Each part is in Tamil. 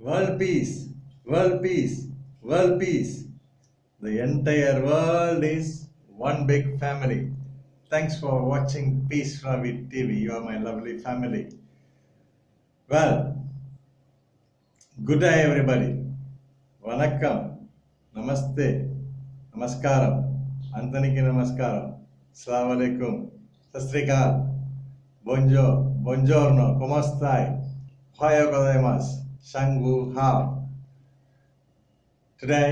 World peace, world peace, world peace. The entire world is one big family. Thanks for watching Peace Ravi TV. You are my lovely family. Well, good day everybody. Vanakkam, Namaste, Namaskaram, Antaniki Namaskaram, Assalamu alaikum, Sastrikal, Bonjour, Buongiorno, ¿Cómo stai? Ohayo gozaimasu, Shangwu Hao. Today,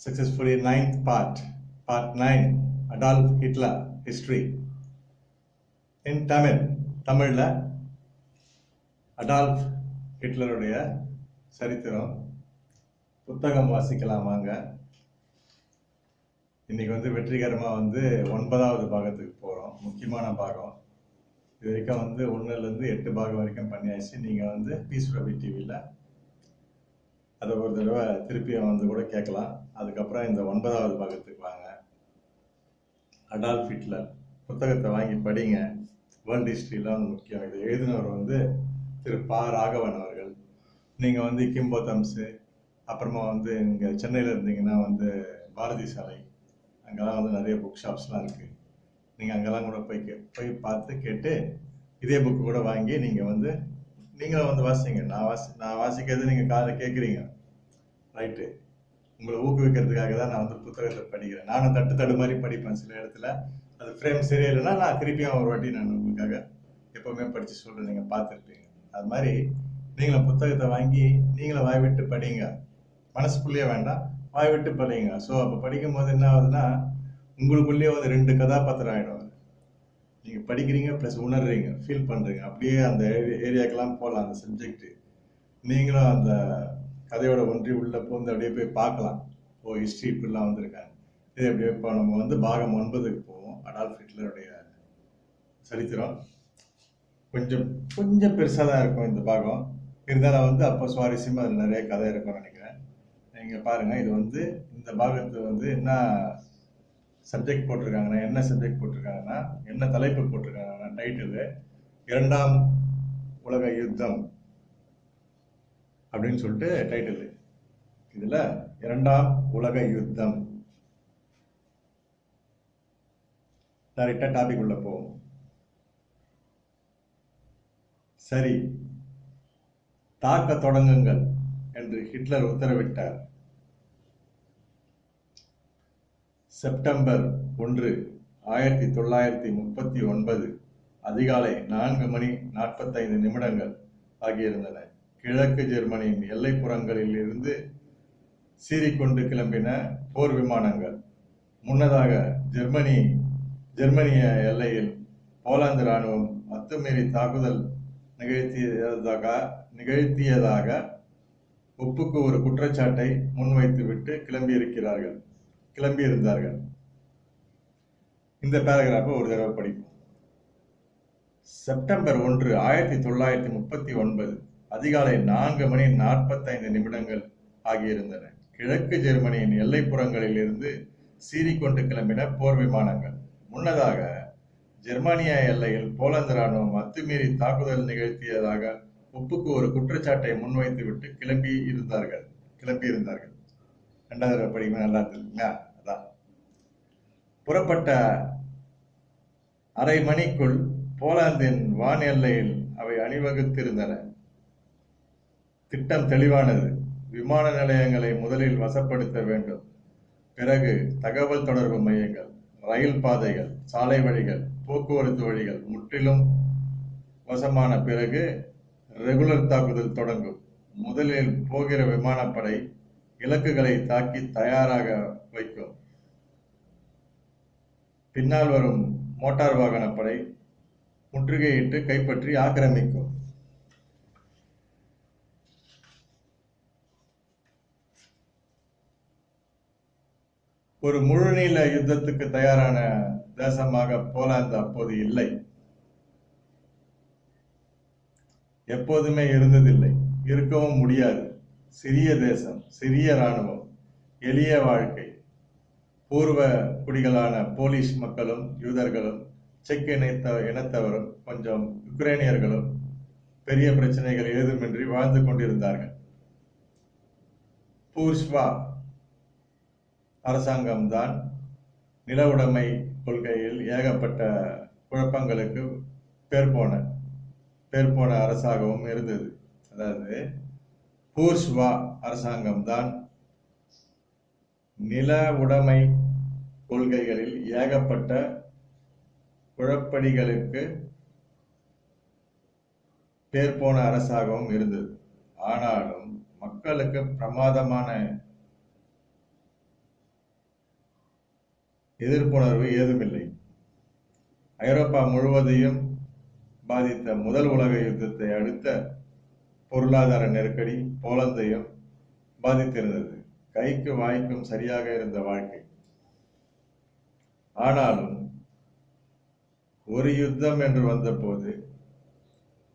successfully ninth part 9, Adolf Hitler history. In தமிழ்ல அடால்ஃப் ஹிட்லருடைய சரித்திரம் புத்தகம் வாசிக்கலாம் வாங்க. இன்னைக்கு வெற்றிகரமாக 9வது பாகத்துக்கு போகிறோம். முக்கியமான பாகம். இது வரைக்கும் 1லேருந்து 8 பாகம் வரைக்கும் பண்ணியாச்சு. நீங்கள் பீஸ் ரவி டிவியில் அதை ஒரு தடவை திருப்பியும் கூட கேட்கலாம். அதுக்கப்புறம் இந்த 9வது பாகத்துக்கு வாங்க. அடால்ஃப் ஹிட்லர் புத்தகத்தை வாங்கி படிங்க. வேர்ல்டு ஹிஸ்ட்ரியில் முக்கியம். இதை எழுதினவர் திரு பா ராகவன் அவர்கள். நீங்கள் கிம்போதம்ஸு, அப்புறமா இங்கே சென்னையில் இருந்தீங்கன்னா பாரதி சாலை, அங்கெல்லாம் நிறைய புக் ஷாப்ஸ்லாம் இருக்குது. நீங்கள் அங்கெல்லாம் கூட போய் பார்த்து கேட்டு இதே புக்கு கூட வாங்கி நீங்கள் நீங்களும் வாசிங்க. நான் வாசிக்கிறது நீங்கள் காதில் கேட்குறீங்க, ரைட்டு. உங்களை ஊக்குவிக்கிறதுக்காக தான் நான் புத்தகத்தை படிக்கிறேன். நானும் தட்டு மாதிரி படிப்பேன். சில இடத்துல அது ஃப்ரேம் சரியில்லைன்னா நான் திருப்பியும் ஒரு வாட்டி நான் உங்களுக்காக எப்போவுமே படித்து சொல்கிறேன். நீங்கள் பார்த்துருப்பீங்க. அது மாதிரி நீங்களும் புத்தகத்தை வாங்கி நீங்களும் வாய் விட்டு படிங்க. மனசுக்குள்ளேயே வேண்டாம், வாய் விட்டு படிங்க. ஸோ அப்போ படிக்கும் போது என்ன ஆகுதுன்னா, உங்களுக்குள்ளேயே 2 கதாபாத்திரம் ஆகிடும். நீங்கள் படிக்கிறீங்க ப்ளஸ் உணர்றீங்க, ஃபீல் பண்ணுறீங்க. அப்படியே அந்த ஏரியாக்கெல்லாம் போகலாம். அந்த சப்ஜெக்டு நீங்களும் அந்த கதையோட ஒன்றி உள்ளே போந்து அப்படியே போய் பார்க்கலாம். ஹிஸ்ட்ரி இப்படிலாம் வந்திருக்காங்க. இது அப்படியே இப்போ நம்ம பாகம் 9க்கு போவோம். அடால்ஃப் ஹிட்லருடைய சரித்திரம் கொஞ்சம் பெருசாக தான் இருக்கும் இந்த பாகம். இருந்தாலும் அப்போ சுவாரஸ்யமாக அதில் நிறைய கதை இருக்கும்னு நினைக்கிறேன். நீங்கள் பாருங்கள். இது இந்த பாகத்து என்ன சப்ஜெக்ட் போட்டிருக்காங்கன்னா, என்ன தலைப்பு போட்டிருக்காங்கன்னா, டைட்டில் 2ஆம் உலக யுத்தம் அப்படின்னு சொல்லிட்டு டைட்டில். இதில் 2ஆம் உலக யுத்தம். டைரக்டாக டாபிக் உள்ள போவோம். சரி, தாக்க தொடங்குங்கள் என்று ஹிட்லர் உத்தரவிட்டார். செப்டம்பர் 1, 1939 அதிகாலை 4:45 ஆகியிருந்தன. கிழக்கு ஜெர்மனியின் எல்லைப்புறங்களில் இருந்து சீறிக்கொண்டு கிளம்பின போர் விமானங்கள். முன்னதாக ஜெர்மனிய எல்லையில் போலாந்து இராணுவம் அத்துமீறி தாக்குதல் நிகழ்த்தியதாக ஒப்புக்கு ஒரு குற்றச்சாட்டை முன்வைத்துவிட்டு கிளம்பியிருந்தார்கள். இந்த பேராகிராஃபை ஒரு தடவை படிப்போம். செப்டம்பர் 1, 1939 அதிகாலை 4:45 ஆகியிருந்தன. கிழக்கு ஜெர்மனியின் எல்லைப்புறங்களில் இருந்து சீறிக்கொண்டு கிளம்பின போர் விமானங்கள். முன்னதாக ஜெர்மானிய எல்லையில் போலந்து இராணுவம் அத்துமீறி தாக்குதல் நிகழ்த்தியதாக ஒப்புக்கு ஒரு குற்றச்சாட்டை முன்வைத்துவிட்டு கிளம்பியிருந்தார்கள். 2வது படிக்கும்போது நல்லா இருக்குங்களா? அதான் புறப்பட்ட அரை மணிக்குள் போலாந்தின் வான் எல்லையில் அவை அணிவகுத்திருந்தன. திட்டம் தெளிவானது. விமான நிலையங்களை முதலில் வசப்படுத்த வேண்டும். பிறகு தகவல் தொடர்பு மையங்கள், ரயில் பாதைகள், சாலை வழிகள், போக்குவரத்து வழிகள் முற்றிலும் வசமான பிறகு ரெகுலர் தாக்குதல் தொடங்கும். முதலில் போகிற விமானப்படை இலக்குகளை தாக்கி தயாராக வைக்கும். பின்னால் வரும் மோட்டார் வாகனப்படை முற்றுகையிட்டு கைப்பற்றி ஆக்கிரமிக்கும். ஒரு முழுநீள யுத்தத்துக்கு தயாரான தேசமாக போலாந்து அப்போது இல்லை, எப்போதுமே இருந்ததில்லை, இருக்கவும் முடியாது. சிறிய தேசம், சிறிய இராணுவம், எளிய வாழ்க்கை. பூர்வ குடிகளான போலிஷ் மக்களும் யூதர்களும் செக் இனத்தவரும் கொஞ்சம் யுக்ரைனியர்களும் பெரிய பிரச்சனைகள் ஏதுமின்றி வாழ்ந்து கொண்டிருந்தார்கள். பூர்ஷ்வா அரசாங்கம்தான் நில உடைமை கொள்கையில் ஏகப்பட்ட குழப்பங்களுக்கு பேர் போன அரசாங்கமும் இருந்தது. அதாவது பூர்ஷ்வா அரசாங்கம்தான் நில உடைமை கொள்கைகளில் ஏகப்பட்ட குழப்படிகளுக்கு பேர் போன அரசாங்கமும் இருந்தது. ஆனாலும் மக்களுக்கு பிரமாதமான எதிர்ப்புணர்வு ஏதுமில்லை. ஐரோப்பா முழுவதையும் பாதித்த முதல் உலக யுத்தத்தை அடுத்த பொருளாதார நெருக்கடி போலந்தையும் பாதித்திருந்தது. கைக்கு வாய்க்கும் சரியாக இருந்த வாழ்க்கை. ஆனாலும் ஒரு யுத்தம் என்று வந்தபோது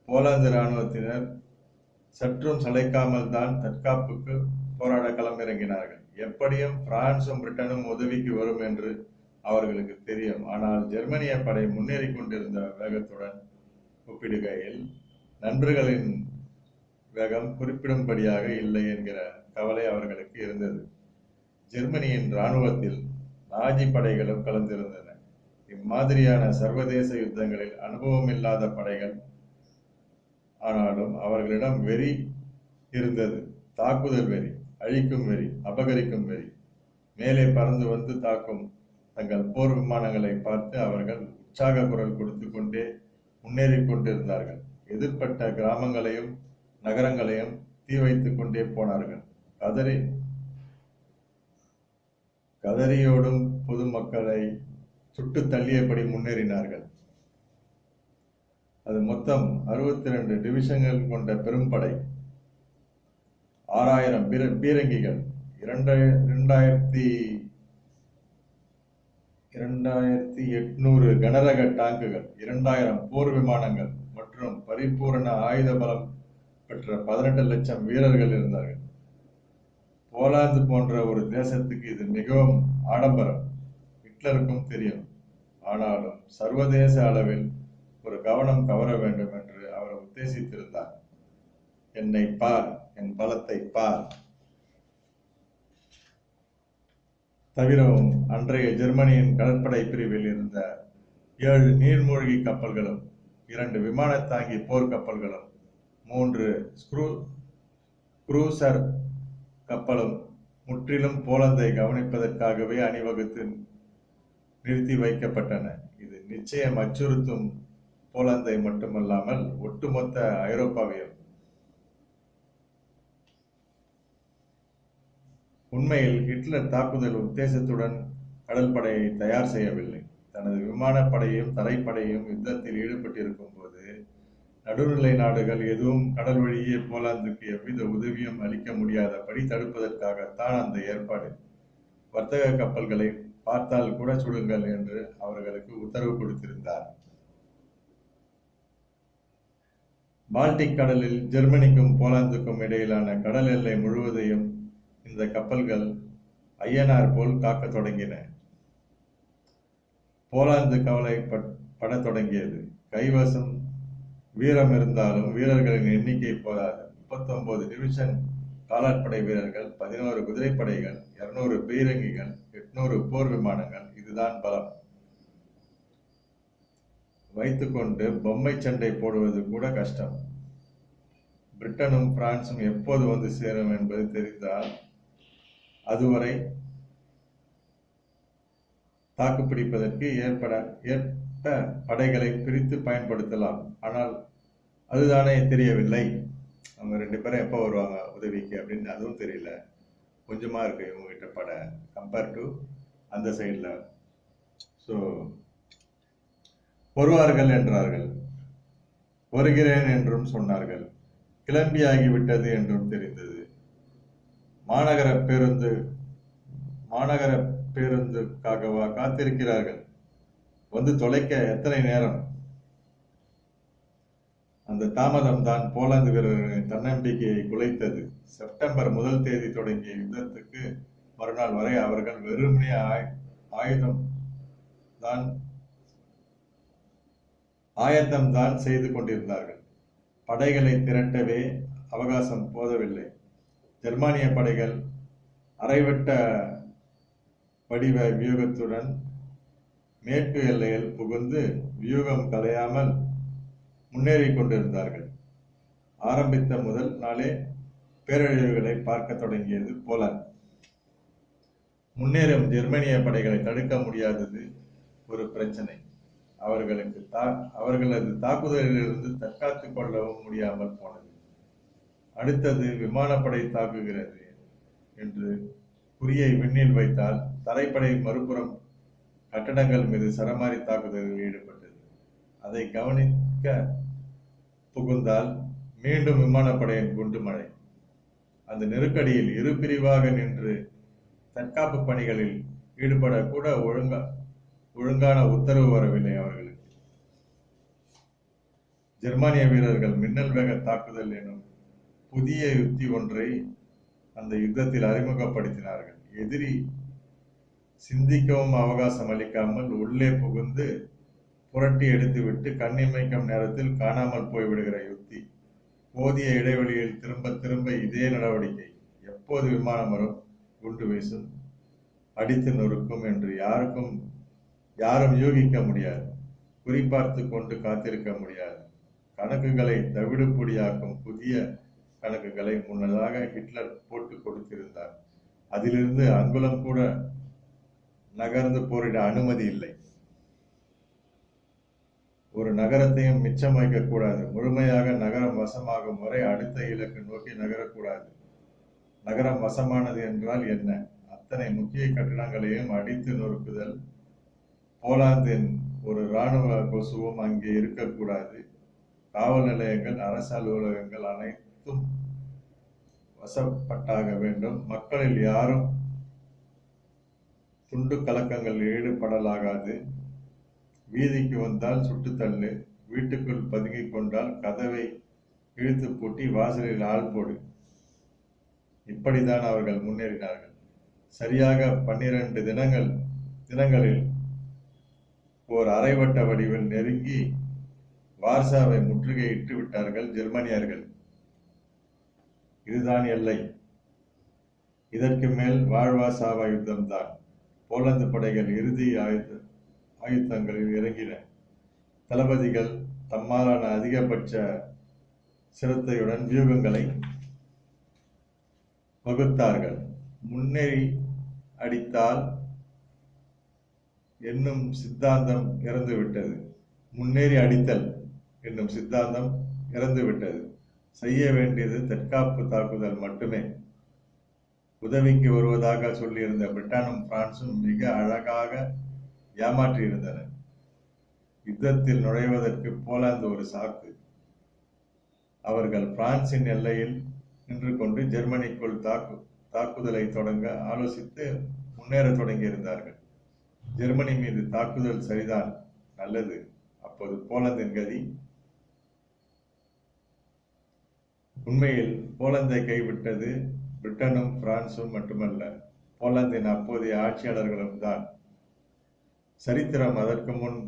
போலந்து இராணுவத்தினர் சற்றும் சளைக்காமல் தான் தற்காப்புக்கு போராட களமிறங்கினார்கள். எப்படியும் பிரான்சும் பிரிட்டனும் உதவிக்கு வரும் என்று அவர்களுக்கு தெரியும். ஆனால் ஜெர்மனிய படை முன்னேறி கொண்டிருந்த வேகத்துடன் ஒப்பிடுகையில் நண்பர்களின் வேகம் குறிப்பிடும்படியாக இல்லை என்கிற கவலை அவர்களுக்கு இருந்தது. ஜெர்மனியின் இராணுவத்தில் நாஜி படைகளும் கலந்திருந்தன. இம்மாதிரியான சர்வதேச யுத்தங்களில் அனுபவம் இல்லாத படைகள். ஆனாலும் அவர்களிடம் வெறி இருந்தது. தாக்குதல் வெறி, அழிக்கும் வெறி, அபகரிக்கும் வெறி. மேலே பறந்து வந்து தாக்கும் தங்கள் போர் விமானங்களை பார்த்து அவர்கள் உற்சாக குரல் கொடுத்து கொண்டே முன்னேறி கொண்டிருந்தார்கள். எதிர்ப்பட்ட கிராமங்களையும் நகரங்களையும் தீ வைத்துக் கொண்டே போனார்கள். கதறியோடும் பொதுமக்களை சுட்டு தள்ளியபடி முன்னேறினார்கள். அது மொத்தம் 62 டிவிஷன்கள் கொண்ட பெரும்படை, 6000 பீரங்கிகள், 2800 கனரக டாங்குகள், 2000 போர் விமானங்கள் மற்றும் பரிபூரண ஆயுத பலம் பெற்ற 18 லட்சம் வீரர்கள் இருந்தார்கள். போலாந்து போன்ற ஒரு தேசத்துக்கு இது மிகவும் ஆடம்பரம். ஹிட்லருக்கும் தெரியும். ஆனாலும் சர்வதேச அளவில் ஒரு கவனம் கவர வேண்டும் என்று அவர் உத்தேசித்திருந்தார். என்னை பார், என் பலத்தை பார். தவிரவும் அன்றைய ஜெர்மனியின் கடற்படை பிரிவில் இருந்த 7 நீர்மூழ்கி கப்பல்களும், 2 விமானத்தாங்கி போர்க்கப்பல்களும், 3 குரூசர் கப்பலும் முற்றிலும் போலந்தை கவனிப்பதற்காகவே அணிவகுத்து நிறுத்தி வைக்கப்பட்டன. இது நிச்சயம் அச்சுறுத்தும் போலந்தை மட்டுமல்லாமல் ஒட்டுமொத்த ஐரோப்பாவையும். உண்மையில் ஹிட்லர் தாக்குதல் உத்தேசத்துடன் கடல் படையை தயார் செய்யவில்லை. தனது விமானப்படையும் தரைப்படையும் யுத்தத்தில் ஈடுபட்டிருக்கும் போது நடுநிலை நாடுகள் எதுவும் கடல் வழியே போலாந்துக்கு எவ்வித உதவியும் அளிக்க முடியாதபடி தடுப்பதற்காகத்தான் அந்த ஏற்பாடு. வர்த்தக கப்பல்களை பார்த்தால் கூட சுடுங்கள் என்று அவர்களுக்கு உத்தரவு கொடுத்திருந்தார். பால்டிக் கடலில் ஜெர்மனிக்கும் போலாந்துக்கும் இடையிலான கடல் எல்லை முழுவதையும் இந்த கப்பல்கள் ஐயனார் போல் காக்க தொடங்கின. போலாந்து கவலைப்படத் தொடங்கியது. கைவசம் வீரம் இருந்தாலும் வீரர்களின் எண்ணிக்கை போதாது. 39 டிவிஷன் காலாட்படை வீரர்கள், 11 குதிரைப்படைகள், 200 பீரங்கிகள், 800 போர் விமானங்கள். இதுதான் பலம். வைத்துக்கொண்டு பொம்மை சண்டை போடுவது கூட கஷ்டம். பிரிட்டனும் பிரான்சும் எப்போது வந்து சேரும் என்பது தெரிந்தால் அதுவரை தாக்குப்பிடிப்பதற்கு ஏற்ப படைகளை பிரித்து பயன்படுத்தலாம். ஆனால் அதுதானே தெரியவில்லை. அவங்க 2 பேரும் எப்போ வருவாங்க உதவிக்கு அப்படின்னு அதுவும் தெரியல. கொஞ்சமா இருக்கு இவங்க கிட்ட படை கம்பேர் டு அந்த சைடில். ஸோ வருவார்கள் என்றார்கள், வருகிறேன் என்றும் சொன்னார்கள், கிளம்பியாகிவிட்டது என்றும் தெரிந்தது. மாநகர பேருந்துக்காகவா காத்திருக்கிறார்கள்? வந்து தொலைக்க எத்தனை நேரம்? அந்த தாமதம் தான் போலந்து வீரர்களின் தன்னம்பிக்கையை குலைத்தது. செப்டம்பர் 1 தேதி தொடங்கிய யுத்தத்துக்கு மறுநாள் வரை அவர்கள் வெறுமனே ஆயத்தம்தான் செய்து கொண்டிருந்தார்கள். படைகளை திரட்டவே அவகாசம் போதவில்லை. ஜெர்மானிய படைகள் அரைவட்ட வடிவ வியூகத்துடன் மேற்கு எல்லையில் புகுந்து வியூகம் கலையாமல் முன்னேறி கொண்டிருந்தார்கள். ஆரம்பித்த முதல் நாளே பேரழிவுகளை பார்க்க தொடங்கியது போலாந்து. முன்னேறும் ஜெர்மனிய படைகளை தடுக்க முடியாதது ஒரு பிரச்சனை. அவர்களது தாக்குதலிலிருந்து தற்காத்துக் கொள்ளவும் முடியாமல் போனது. அடுத்தது விமானப்படை தாக்குகிறது என்று குறியை விண்ணில் வைத்தால் தரைப்படை மறுபுறம் கட்டடங்கள் மீது சரமாரி தாக்குதலில் ஈடுபட்டது. அதை கவனிக்க புகுந்தால் மீண்டும் விமானப்படையின் குண்டு மழை. அந்த நெருக்கடியில் இரு பிரிவாக நின்று தற்காப்பு பணிகளில் ஈடுபட கூட ஒழுங்கான உத்தரவு வரவில்லை அவர்களுக்கு. ஜெர்மானிய வீரர்கள் மின்னல் வேக தாக்குதல் எனும் புதிய யுக்தி ஒன்றை அந்த யுத்தத்தில் அறிமுகப்படுத்தினார்கள். எதிரி சிந்திக்கவும் அவகாசம் அளிக்காமல் உள்ளே புகுந்து புரட்டி எடுத்துவிட்டு கண்ணிமைக்கும் நேரத்தில் காணாமல் போய்விடுகிற யுக்தி. போதிய இடைவெளியில் திரும்ப திரும்ப இதே நடவடிக்கை. எப்போது விமானம் வரும், குண்டு வீசும், அடித்து நொறுக்கும் என்று யாரும் யூகிக்க முடியாது. குறிப்பார்த்து கொண்டு காத்திருக்க முடியாது. கணக்குகளை தவிடுபொடியாக்கும் புதிய கணக்குகளை முன்னதாக ஹிட்லர் போட்டு கொடுத்திருந்தார். அதிலிருந்து அங்குலம் கூட நகர்ந்து போரிட அனுமதி இல்லை. ஒரு நகரத்தையும் மிச்சம் வைக்கக்கூடாது. முழுமையாக நகரம் வசமாகும் வரை அடுத்த இலக்கு நோக்கி நகரக்கூடாது. நகரம் வசமானது என்றால் என்ன? அத்தனை முக்கிய கட்டிடங்களையும் அடித்து நொறுக்குதல். போலாந்தின் ஒரு இராணுவ கொசுவும் அங்கே இருக்கக்கூடாது. காவல் நிலையங்கள், அரசு அலுவலகங்கள் அனைத்தும் வசப்பட்டாக வேண்டும். மக்களில் யாரும் துண்டு கலக்கங்களில் ஈடுபடலாகாது. வீதிக்கு வந்தால் சுட்டுத்தள்ளு, வீட்டுக்குள் பதுங்கிக் கொண்டால் கதவை இழுத்து பூட்டி வாசலில் ஆள் போடு. இப்படிதான் அவர்கள் முன்னேறினார்கள். சரியாக 12 தினங்களில் ஓர் அரைவட்ட வடிவில் நெருங்கி வார்சாவை முற்றுகையிட்டு விட்டார்கள் ஜெர்மனியர்கள். இதுதான் எல்லை. இதற்கு மேல் வாழ்வா சாவா யுத்தம்தான். போலந்து படைகள் இறுதி ஆயுத்தங்களில் இறங்கின. தளபதிகள் தம்மாலான அதிகபட்ச சிரத்தையுடன் வியூகங்களை வகுத்தார்கள். முன்னேறி அடித்தால் என்னும் சித்தாந்தம் இறந்துவிட்டது. முன்னேறி அடித்தல் என்னும் சித்தாந்தம் இறந்துவிட்டது. செய்ய வேண்டியது தற்காப்பு தாக்குதல் மட்டுமே. உதவிக்கு வருவதாக சொல்லியிருந்த பிரிட்டனும் பிரான்சும் மிக அழகாக ஏமாற்றியிருந்தன. யுத்தத்தில் நுழைவதற்கு போலாந்து ஒரு சாக்கு. அவர்கள் பிரான்சின் எல்லையில் நின்று கொண்டு ஜெர்மனிக்குள் தாக்குதலை தொடங்க ஆலோசித்து முன்னேற தொடங்கியிருந்தார்கள். ஜெர்மனி மீது தாக்குதல் சரிதான், நல்லது. அப்போது போலந்தின் கதி? உண்மையில் போலந்தை கைவிட்டது பிரிட்டனும் பிரான்சும் மட்டுமல்ல, போலந்தின் அப்போதைய ஆட்சியாளர்களும் தான். சரித்திரம் அதற்கு முன்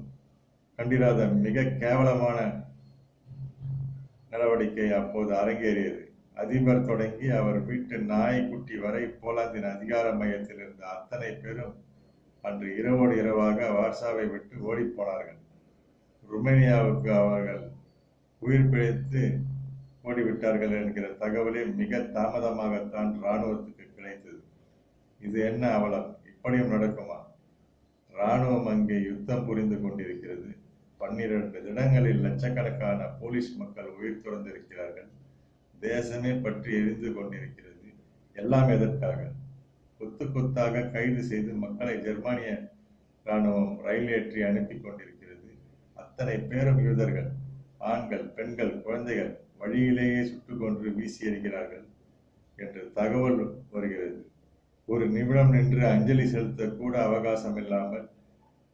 கண்டிராத மிக கேவலமான நடவடிக்கை அப்போது அரங்கேறியது. அதிபர் தொடங்கி அவர் வீட்டு நாய்க்குட்டி வரை போலாந்தின் அதிகார மையத்தில் இருந்த அத்தனை பேரும் அன்று இரவோடு இரவாக வார்சாவை விட்டு ஓடிப்போனார்கள். ருமேனியாவுக்கு அவர்கள் உயிர் பிழைத்து ஓடிவிட்டார்கள் என்கிற தகவலே மிக தாமதமாகத்தான் இராணுவத்துக்கு கிடைத்தது. இது என்ன அவலம்? இப்படியும் நடக்குமா? இராணுவம் அங்கே யுத்தம் புரிந்து கொண்டிருக்கிறது. 12 தினங்களில் லட்சக்கணக்கான போலீஸ் மக்கள் உயிர் துறந்திருக்கிறார்கள். தேசமே பற்றி எரிந்து கொண்டிருக்கிறது. எல்லாம் எதற்காக? கொத்து கொத்தாக கைது செய்து மக்களை ஜெர்மானிய இராணுவம் ரயில் ஏற்றி அனுப்பி கொண்டிருக்கிறது. அத்தனை பேரும் யூதர்கள். ஆண்கள், பெண்கள், குழந்தைகள் வழியிலேயே சுட்டுக் கொன்று வீசி எறிகிறார்கள் என்று தகவல் வருகிறது. ஒரு நிமிடம் நின்று அஞ்சலி செலுத்த கூட அவகாசம் இல்லாமல்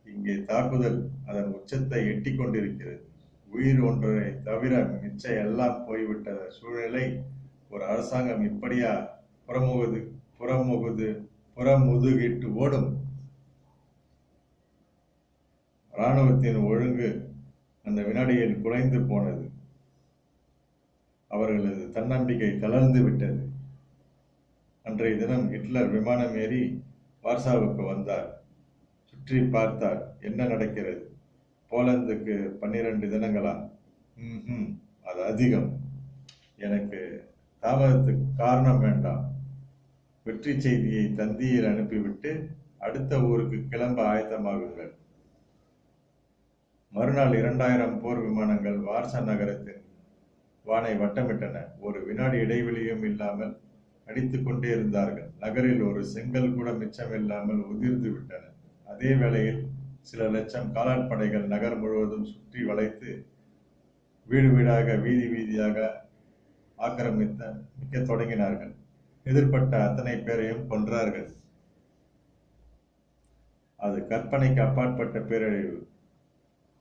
இங்கே தாக்குதல் அதன் உச்சத்தை எட்டிக் கொண்டிருக்கிறது. உயிர் ஒன்றை தவிர மிச்ச எல்லாம் போய்விட்ட சூழ்நிலை. ஒரு அரசாங்கம் இப்படியா புறமுதுகிட்டு ஓடும்? இராணுவத்தின் ஒழுங்கு அந்த வினாடியில் குலைந்து போனது. அவர்களது தன்னம்பிக்கை தளர்ந்து விட்டது. அன்றைய தினம் ஹிட்லர் விமானம் ஏறி வார்சாவுக்கு வந்தார். சுற்றி பார்த்தார். என்ன நடக்கிறது? போலந்துக்கு 12 தினங்களா? அது அதிகம். எனக்கு தாமதத்துக்கு காரணம் வேண்டாம். வெற்றி செய்தியை தந்தியில் அனுப்பிவிட்டு அடுத்த ஊருக்கு கிளம்ப ஆயத்தமாகுங்கள். மறுநாள் 2000 போர் விமானங்கள் வார்சா நகரத்தின் வானை வட்டமிட்டன. ஒரு வினாடி இடைவெளியும் இல்லாமல் அடித்துக் கொண்டே இருந்தார்கள். நகரில் ஒரு செங்கல் கூட மிச்சமில்லாமல் உதிர்ந்து விட்டன. அதே வேளையில் சில லட்சம் காலாட்படைகள் நகர் முழுவதும் சுற்றி வளைத்து வீடு வீடாக வீதி வீதியாக ஆக்கிரமிக்க தொடங்கினார்கள். எதிர்பட்ட அத்தனை பேரையும் கொன்றார்கள். அது கற்பனைக்கு அப்பாற்பட்ட பேரழிவு.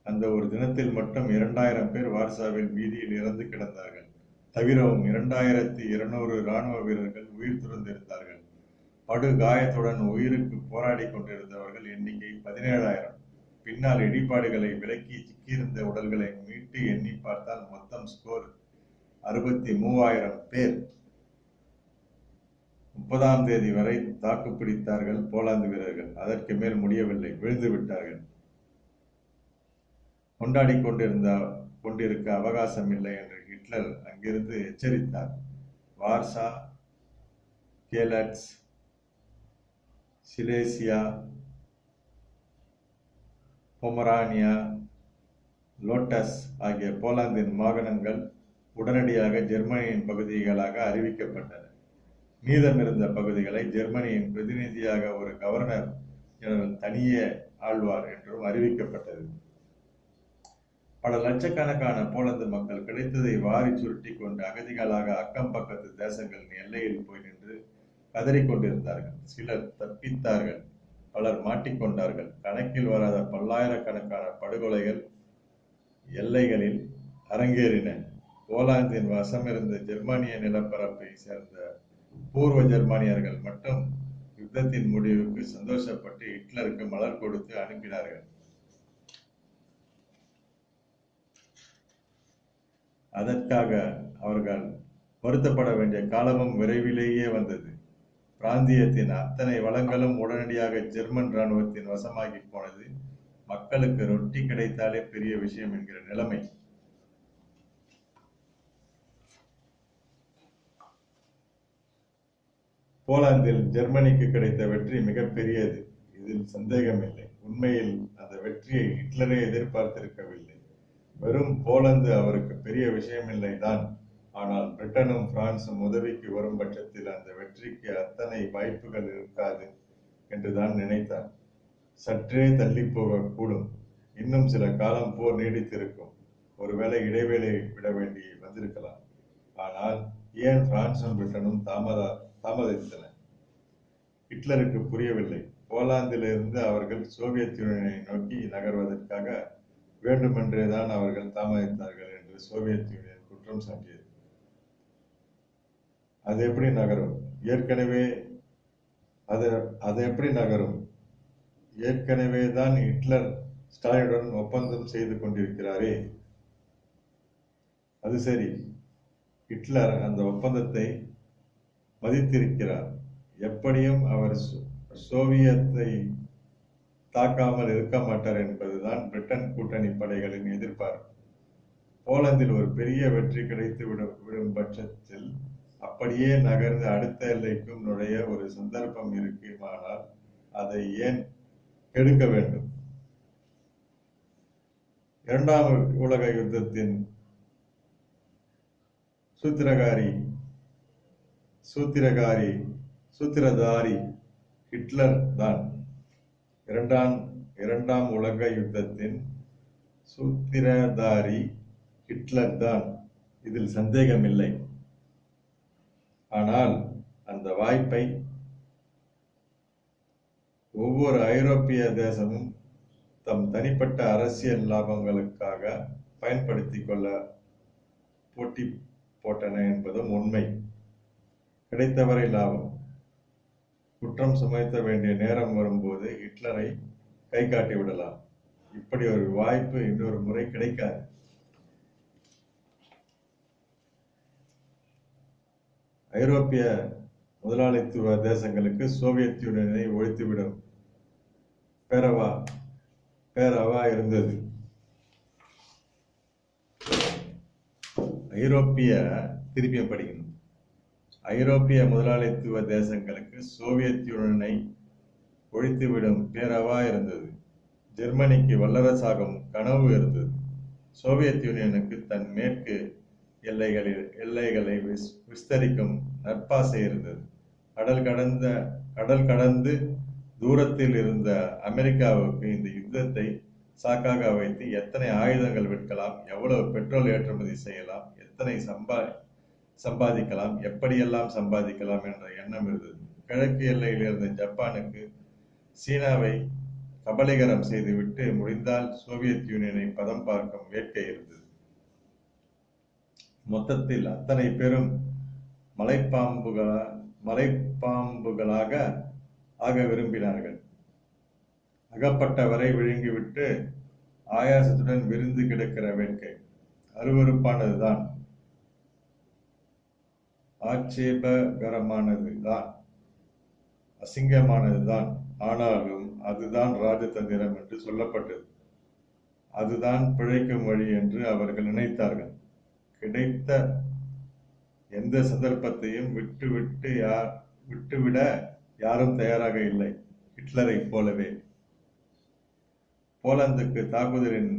அந்த ஒரு தினத்தில் மட்டும் 2000 பேர் வார்சாவில் வீதியில் இறந்து கிடந்தார்கள். தவிரவும் 2200 இராணுவ வீரர்கள் உயிர் துறந்திருந்தார்கள். படு காயத்துடன் உயிருக்கு போராடி கொண்டிருந்தவர்கள் எண்ணிக்கை 17,000. பின்னால் இடிபாடுகளை விலக்கி சிக்கியிருந்த உடல்களை மீட்டு எண்ணி பார்த்தால் மொத்தம் ஸ்கோர் 63,000 பேர். 30ஆம் தேதி வரை தாக்கு பிடித்தார்கள் போலாந்து வீரர்கள். அதற்கு மேல் முடியவில்லை, விழுந்து விட்டார்கள். கொண்டாடி கொண்டிருக்க அவகாசம் இல்லை என்று ஹிட்லர் அங்கிருந்து எச்சரித்தார். வார்சா, கேலட்ஸ், சிலேசியா, பொமரானியா, லோட்டஸ் ஆகிய போலாந்தின் மாகாணங்கள் உடனடியாக ஜெர்மனியின் பகுதிகளாக அறிவிக்கப்பட்டன. மீதமிருந்த பகுதிகளை ஜெர்மனியின் பிரதிநிதியாக ஒரு கவர்னர் ஜெனரல் தனியே ஆழ்வார் என்றும் அறிவிக்கப்பட்டது. பல லட்சக்கணக்கான போலந்து மக்கள் கிடைத்ததை வாரி சுருட்டி கொண்டு அகதிகளாக அக்கம் பக்கத்து தேசங்களின் எல்லையில் போய் நின்று கதறிக்கொண்டிருந்தார்கள். சிலர் தப்பித்தார்கள், பலர் மாட்டிக்கொண்டார்கள். கணக்கில் வராத பல்லாயிரக்கணக்கான படுகொலைகள் எல்லைகளில் அரங்கேறின. போலாந்தின் வசமிருந்த ஜெர்மானிய நிலப்பரப்பை சேர்ந்த பூர்வ ஜெர்மானியர்கள் மட்டும் யுத்தத்தின் முடிவுக்கு சந்தோஷப்பட்டு ஹிட்லருக்கு மலர் கொடுத்து அனுப்பினார்கள். அதற்காக அவர்கள் வருத்தப்பட வேண்டிய காலமும் விரைவிலேயே வந்தது. பிராந்தியத்தின் அத்தனை வளங்களும் உடனடியாக ஜெர்மன் இராணுவத்தின் வசமாகி போனது. மக்களுக்கு ரொட்டி கிடைத்தாலே பெரிய விஷயம் என்கிற நிலைமை. போலாந்தில் ஜெர்மனிக்கு கிடைத்த வெற்றி மிகப்பெரியது, இதில் சந்தேகமில்லை. உண்மையில் அந்த வெற்றியை ஹிட்லரே எதிர்பார்த்திருக்கவில்லை. வெறும் போலந்து அவருக்கு பெரிய விஷயமில்லை தான். ஆனால் பிரிட்டனும் பிரான்சும் உதவிக்கு வரும் பட்சத்தில் அந்த வெற்றிக்கு அத்தனை வாய்ப்புகள் இருக்காது என்றுதான் நினைத்தார். சற்றே தள்ளி போகக்கூடும். இன்னும் சில காலம் போர் நீடித்திருக்கும். ஒருவேளை இடைவேளை விட வேண்டி வந்திருக்கலாம். ஆனால் ஏன் பிரான்சும் பிரிட்டனும் தாமதித்தன? ஹிட்லருக்கு புரியவில்லை. போலாந்திலிருந்து அவர்கள் சோவியத் யூனியனை நோக்கி நகர்வதற்காக வேண்டுமென்றேதான் அவர்கள் தாமதித்தார்கள் என்று சோவியத் யூனியன் குற்றம் சாட்டியது. அது எப்படி நகரும்? ஏற்கனவே தான் ஹிட்லர் ஸ்டாலினுடன் ஒப்பந்தம் செய்து கொண்டிருக்கிறாரே. அது சரி, ஹிட்லர் அந்த ஒப்பந்தத்தை மதித்திருக்கிறார். எப்படியும் அவர் சோவியத்தை தாக்காமல் இருக்க மாட்டார் என்பதுதான் பிரிட்டன் கூட்டணி படைகளின் எதிர்பார்ப்பு. போலந்தில் ஒரு பெரிய வெற்றி கிடைத்து விடும் பட்சத்தில் அப்படியே நகர்ந்து அடுத்த எல்லைக்கும் நுழைய ஒரு சந்தர்ப்பம் இருக்குமானால் அதை ஏன் கெடுக்க வேண்டும்? இரண்டாம் உலக யுத்தத்தின் சூத்திரதாரி ஹிட்லர் தான். இரண்டாம் உலக யுத்தத்தின் சூத்திரதாரி ஹிட்லர் தான், இதில் சந்தேகமில்லை. ஆனால் அந்த வாய்ப்பை ஒவ்வொரு ஐரோப்பிய தேசமும் தம் தனிப்பட்ட அரசியல் லாபங்களுக்காக பயன்படுத்திக் கொள்ள போட்டி போட்டன என்பதும் உண்மை. கிடைத்தவரை லாபம். குற்றம் சுமத்த வேண்டிய நேரம் வரும்போது ஹிட்லரை கை காட்டி விடலாம். இப்படி ஒரு வாய்ப்பு இன்னொரு முறை கிடைக்காது. ஐரோப்பிய முதலாளித்துவ தேசங்களுக்கு சோவியத் யூனியனை ஒழித்துவிடும் பேரவா இருந்தது. திருப்பியும் படிக்கணும். ஐரோப்பிய முதலாளித்துவ தேசங்களுக்கு சோவியத் யூனியனை ஒழித்துவிடும் பேரவா இருந்தது. ஜெர்மனிக்கு வல்லரசாகும் கனவு இருந்தது. சோவியத் யூனியனுக்கு தன் மேற்கு எல்லைகளை விஸ்தரிக்கும் நற்பாசை இருந்தது. கடல் கடந்து தூரத்தில் இருந்த அமெரிக்காவுக்கு இந்த யுத்தத்தை சாக்காக வைத்து எத்தனை ஆயுதங்கள் விற்கலாம், எவ்வளவு பெட்ரோல் ஏற்றுமதி செய்யலாம், எத்தனை சம்பாதிக்கலாம், எப்படியெல்லாம் சம்பாதிக்கலாம் என்ற எண்ணம் இருந்தது. கிழக்கு எல்லையில் இருந்த ஜப்பானுக்கு சீனாவை கபலீகரம் செய்துவிட்டு முடிந்தால் சோவியத் யூனியனை பதம் பார்க்கும் வேட்கை இருந்தது. மொத்தத்தில் அத்தனை பேரும் மலைப்பாம்புகளாக ஆக விரும்பினார்கள். அகப்பட்டவரை விழுங்கிவிட்டு ஆயாசத்துடன் விருந்து கிடக்கிற வேட்கை அருவருப்பானதுதான், ஆட்சேபகரமானதுதான், அசிங்கமானதுதான். ஆனாலும் அதுதான் ராஜதந்திரம் என்று சொல்லப்பட்டது. அதுதான் பிழைக்கும் வழி என்று அவர்கள் நினைத்தார்கள். கிடைத்த எந்த சந்தர்ப்பத்தையும் விட்டுவிட யாரும் தயாராக இல்லை. ஹிட்லரை போலவே போலந்து தாக்குதலின்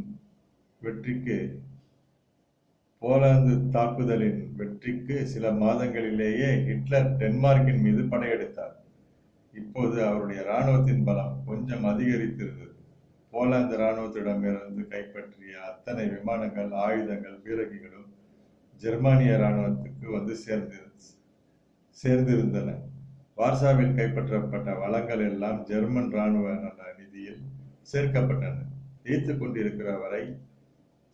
வெற்றிக்கு சில மாதங்களிலேயே ஹிட்லர் டென்மார்க்கின் மீது படையெடுத்தார். இப்போது அவருடைய இராணுவத்தின் பலம் கொஞ்சம் அதிகரித்திருந்தது. போலந்து இராணுவத்திடமிருந்து கைப்பற்றிய அத்தனை விமானங்கள், ஆயுதங்கள், பீரங்கிகளும் ஜெர்மானிய இராணுவத்துக்கு வந்து சேர்ந்திருந்தன. வார்சாவில் கைப்பற்றப்பட்ட வளங்கள் எல்லாம் ஜெர்மன் இராணுவ நிதியில் சேர்க்கப்பட்டன. ஜெயித்துக் கொண்டிருக்கிற வரை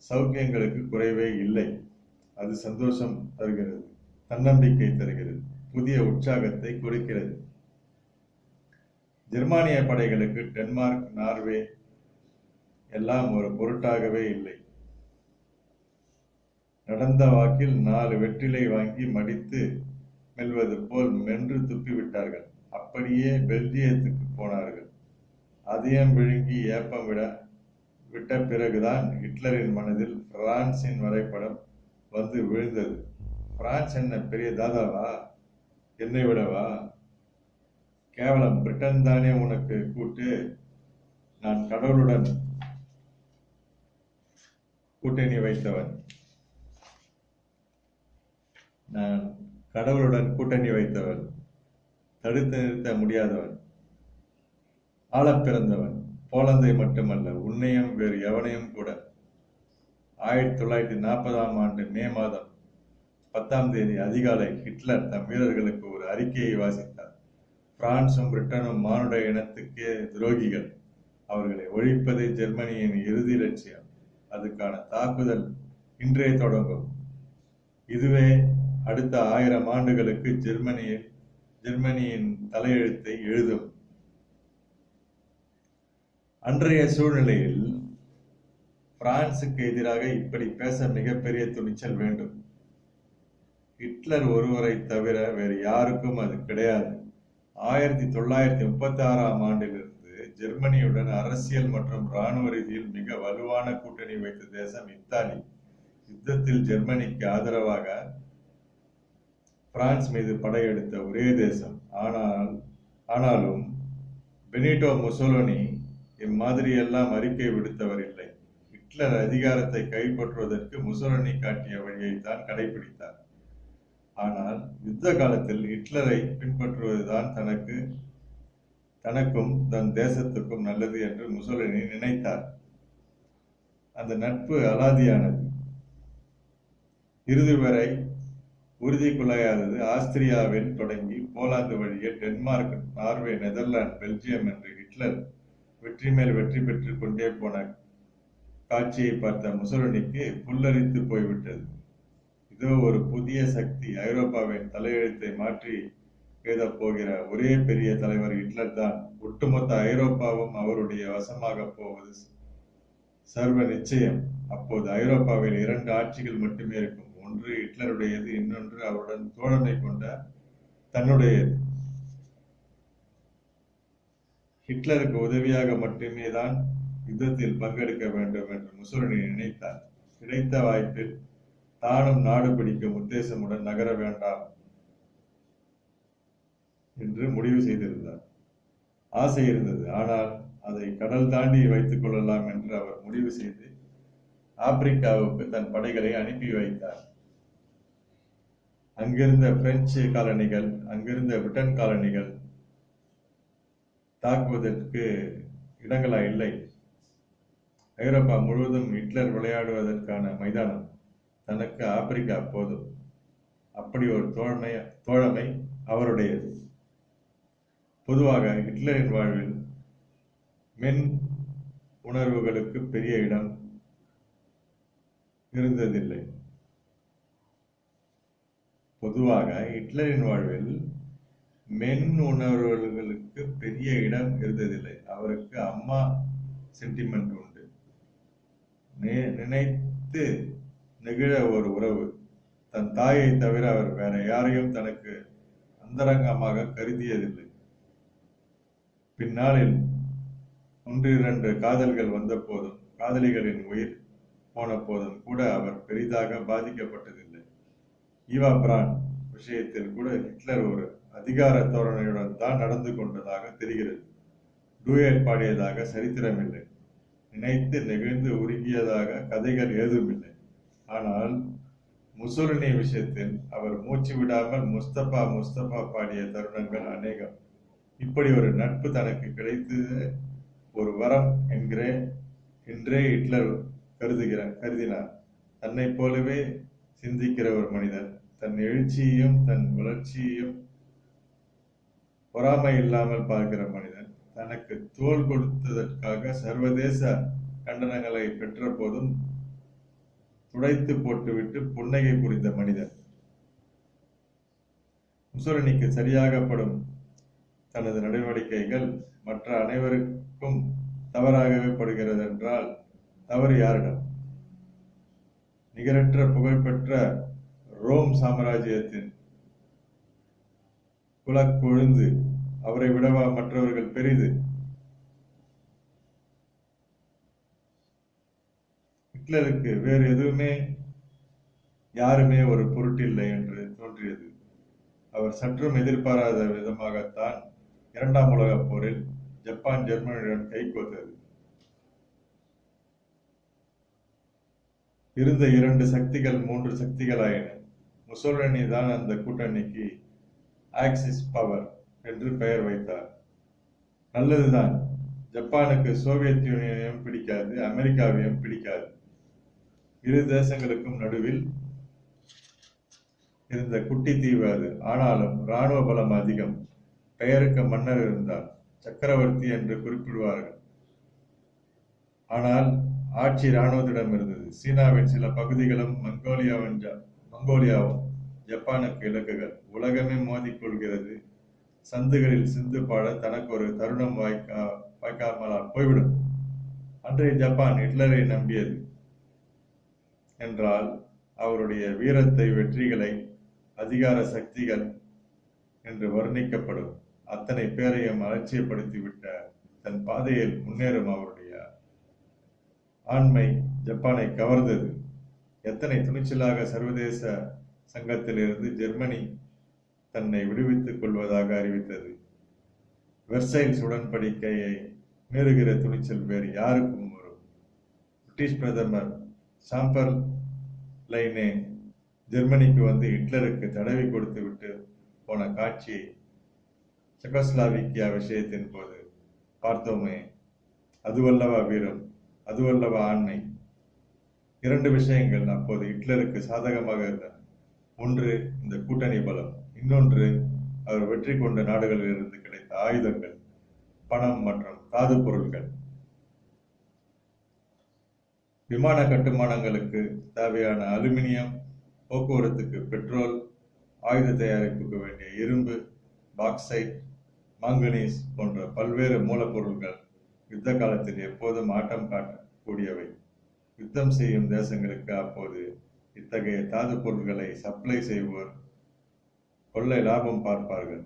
சௌக்கியங்களுக்கு குறைவே இல்லை. அது சந்தோஷம் தருகிறது, தன்னம்பிக்கை தருகிறது, புதிய உற்சாகத்தை கொடுக்கிறது. ஜெர்மானிய படைகளுக்கு டென்மார்க், நார்வே எல்லாம் ஒரு பொருட்டாகவே இல்லை. நடந்த வாக்கில் 4 வெற்றிலை வாங்கி மடித்து மெல்வது போல் மென்று துப்பிவிட்டார்கள். அப்படியே பெல்ஜியத்துக்கு போனார்கள். அதையும் விழுங்கி ஏப்பம் விட்ட பிறகுதான் ஹிட்லரின் மனதில் பிரான்சின் வரைபடம் வந்து விழுந்தது. பிரான்ஸ் என்ன பெரிய தாதாவா? என்னை விடவா? கேவலம் பிரிட்டன் தானே உனக்கு கூட்டு. நான் கடவுளுடன் கூட்டணி வைத்தவன். தடுத்து நிறுத்த முடியாதவன், ஆளப் பிறந்தவன். போலந்தை மட்டுமல்ல, உன்னையும் வேறு எவனையும் கூட. 1940ஆம் ஆண்டு மே மாதம் 10ஆம் தேதி அதிகாலை ஹிட்லர் தம் வீரர்களுக்கு ஒரு அறிக்கையை வாசித்தார். பிரான்சும் பிரிட்டனும் மானுட இனத்துக்கே துரோகிகள். அவர்களை ஒழிப்பதே ஜெர்மனியின் இறுதி லட்சியம். அதுக்கான தாக்குதல் இன்றே தொடங்கும். இதுவே அடுத்த 1000 ஆண்டுகளுக்கு ஜெர்மனியின் தலையெழுத்தை எழுதும். அன்றைய சூழ்நிலையில் பிரான்சுக்கு எதிராக இப்படி பேச மிகப்பெரிய துணிச்சல் வேண்டும். ஹிட்லர் ஒருவரை தவிர வேறு யாருக்கும் அது கிடையாது. 1936ஆம் ஆண்டிலிருந்து ஜெர்மனியுடன் அரசியல் மற்றும் இராணுவ ரீதியில் மிக வலுவான கூட்டணி வைத்த தேசம் இத்தாலி. யுத்தத்தில் ஜெர்மனிக்கு ஆதரவாக பிரான்ஸ் மீது படையெடுத்த ஒரே தேசம். ஆனாலும் பெனிட்டோ முசோலினி இம்மாதிரியெல்லாம் அறிக்கை விடுத்தவர் இல்லை. ஹிட்லர் அதிகாரத்தை கைப்பற்றுவதற்கு முசோலினி காட்டிய வழியை தான் கடைபிடித்தார். ஆனால் யுத்த காலத்தில் ஹிட்லரை பின்பற்றுவதுதான் தனக்கும் தன் தேசத்துக்கும் நல்லது என்று முசோலினி நினைத்தார். அந்த நட்பு அலாதியானது. இறுதி வரை உறுதி குலையாதது. ஆஸ்திரியாவில் தொடங்கி போலாந்து வழியே டென்மார்க், நார்வே, நெதர்லாந்து, பெல்ஜியம் என்று ஹிட்லர் வெற்றி மேல் வெற்றி பெற்று கொண்டே போன காட்சியை பார்த்த முசோலினிக்கு புல்லரித்து போய்விட்டது. இதோ ஒரு புதிய சக்தி, ஐரோப்பாவின் தலையெழுத்தை மாற்றி எழுதப் போகிற ஒரே பெரிய தலைவர் ஹிட்லர் தான். ஒட்டுமொத்த ஐரோப்பாவும் அவருடைய வசமாக போவது சர்வ நிச்சயம். அப்போது ஐரோப்பாவில் 2 ஆட்சிகள் மட்டுமே இருக்கும். ஒன்று ஹிட்லருடையது, இன்னொன்று அவருடன் தோழமை கொண்ட தன்னுடையது. ஹிட்லருக்கு உதவியாக மட்டுமே தான் யுத்தத்தில் பங்கெடுக்க வேண்டும் என்று முசோலினி நினைத்தார். கிடைத்த வாய்ப்பில் தானும் நாடு பிடிக்கும் உத்தேசமுடன் நகர வேண்டாம் என்று முடிவு செய்திருந்தார். ஆசை இருந்தது, ஆனால் அதை கடல் தாண்டி வைத்துக் கொள்ளலாம் என்று அவர் முடிவு செய்து ஆப்பிரிக்காவுக்கு தன் படைகளை அனுப்பி வைத்தார். அங்கிருந்த பிரெஞ்சு காலனிகள், அங்கிருந்த பிரிட்டன் காலனிகள் தாக்குவதற்கு இடங்களா இல்லை. ஐரோப்பா முழுவதும் ஹிட்லர் விளையாடுவதற்கான மைதானம். தனக்கு ஆப்பிரிக்கா போதும். அப்படி ஒரு தோழமை அவருடையது. பொதுவாக ஹிட்லரின் வாழ்வில் மென் உணர்வுகளுக்கு பெரிய இடம் இருந்ததில்லை. பொதுவாக ஹிட்லரின் வாழ்வில் மென் உணர்வுகளுக்கு பெரிய இடம் இருந்ததில்லை. அவருக்கு அம்மா சென்டிமெண்ட் உண்டு. நினைத்து நெகிழ ஒரு உறவு. தன் தாயை தவிர அவர் வேற யாரையும் தனக்கு அந்தரங்கமாக கருதியதில்லை. பின்னாளில் 1-2 காதல்கள் வந்த போதும், காதலிகளின் உயிர் போன போதும் கூட அவர் பெரிதாக பாதிக்கப்பட்டதில்லை. ஈவா பிரான் விஷயத்தில் கூட ஹிட்லர் ஒரு அதிகார தோரணையுடன் தான் நடந்து கொண்டதாக தெரிகிறது. டூயட் பாடியதாக சரித்திரமில்லை. நினைத்து நெகிழ்ந்து உருகியதாக கதைகள் ஏதுமில்லை. ஆனால் முசோலினி விஷயத்தில் அவர் மூச்சு விடாமல் முஸ்தபா முஸ்தபா பாடிய தருணங்கள் அநேகம். இப்படி ஒரு நட்பு தனக்கு கிடைத்தது ஒரு வரம் என்றே ஹிட்லர் கருதினார். தன்னை போலவே சிந்திக்கிற ஒரு மனிதர், தன் எழுச்சியையும் தன் வளர்ச்சியையும் பொறாமை இல்லாமல் பார்க்கிற மனிதன், தனக்கு தோள் கொடுத்ததற்காக சர்வதேச கண்டனங்களை பெற்ற போதும் துடைத்து போட்டுவிட்டு புன்னகை புரிந்த மனிதன். முசோலினிக்கு சரியாகப்படும் தனது நடவடிக்கைகள் மற்ற அனைவருக்கும் தவறாகவே படுகிறது என்றால் தவறு யாரிடம்? நிகரற்ற புகழ்பெற்ற ரோம் சாம்ராஜ்யத்தின் குலக்கொழுந்து அவரை விடவா மற்றவர்கள் பெரிது? ஹிட்லருக்கு வேறு எதுவுமே யாருமே ஒரு பொருட்டில்லை என்று தோன்றியது. அவர் சற்றும் எதிர்பாராத விதமாகத்தான் 2ஆம் உலகப் போரில் ஜப்பான் ஜெர்மனியுடன் கைகோத்தது. இருந்த 2 சக்திகள் 3 சக்திகளாயின. முசோலினி தான் அந்த கூட்டணிக்கு ஆக்சிஸ் பவர் என்று பெயர் வைத்தார். நல்லதுதான். ஜப்பானுக்கு சோவியத் யூனியனையும் பிடிக்காது, அமெரிக்காவையும் பிடிக்காது. இரு தேசங்களுக்கும் நடுவில் இருந்த குட்டி தீவு அது. ஆனாலும் இராணுவ பலம் அதிகம். பெயருக்கு மன்னர் இருந்தார், சக்கரவர்த்தி என்று குறிப்பிடுவார்கள். ஆனால் ஆட்சி இராணுவத்திடம் இருந்தது. சீனாவின் சில பகுதிகளும் மங்கோலியாவும் ஜப்பானுக்கு இலக்குகள். உலகமே மோதிக்கொள்கிறது. சந்துகளில் சிந்து பாட தனக்கு ஒரு தருணம் வாய்க்காமலால் போய்விடும். அன்றைய ஜப்பான் ஹிட்லரை நம்பியது என்றால் அவருடைய வீரத்தை, வெற்றிகளை அதிகார சக்திகள் என்று வர்ணிக்கப்படும். அத்தனை பேரையும் அலட்சியப்படுத்திவிட்ட தன் பாதையில் முன்னேறும் அவருடைய ஆண்மை ஜப்பானை கவர்ந்தது. எத்தனை துணிச்சலாக சர்வதேச சங்கத்திலிருந்து ஜெர்மனி தன்னை விடுவித்துக் கொள்வதாக அறிவித்தது. வெர்சைல்ஸ் உடன்படிக்கையை மீறுகிற துணிச்சல் வேறு யாருக்கும் வரும்? பிரிட்டிஷ் பிரதமர் சாம்பர் லைனே ஜெர்மனிக்கு வந்து ஹிட்லருக்கு தடவி கொடுத்து விட்டு போன காட்சியை செக்கோஸ்லாவிக்கியா விஷயத்தின் போது பார்த்தோமே. அதுவல்லவா வீரம், அதுவல்லவா ஆண்மை. 2 விஷயங்கள் அப்போது ஹிட்லருக்கு சாதகமாக இருந்தன. ஒன்று இந்த கூட்டணி பலம், இன்னொன்று அவர் வெற்றி கொண்ட நாடுகளில் இருந்து கிடைத்த ஆயுதங்கள், பணம் மற்றும் தாது பொருட்கள். விமான கட்டுமானங்களுக்கு தேவையான அலுமினியம், போக்குவரத்துக்கு பெட்ரோல், ஆயுத தயாரிப்புக்கு வேண்டிய இரும்பு, பாக்சைட், மாங்கனீஸ் போன்ற பல்வேறு மூலப்பொருட்கள் யுத்த காலத்தில் எப்போதும் ஆட்டம் காட்டக்கூடியவை. யுத்தம் செய்யும் தேசங்களுக்கு அப்போது இத்தகைய தாது பொருட்களை சப்ளை செய்வோர் கொள்ளை லாபம் பார்ப்பார்கள்.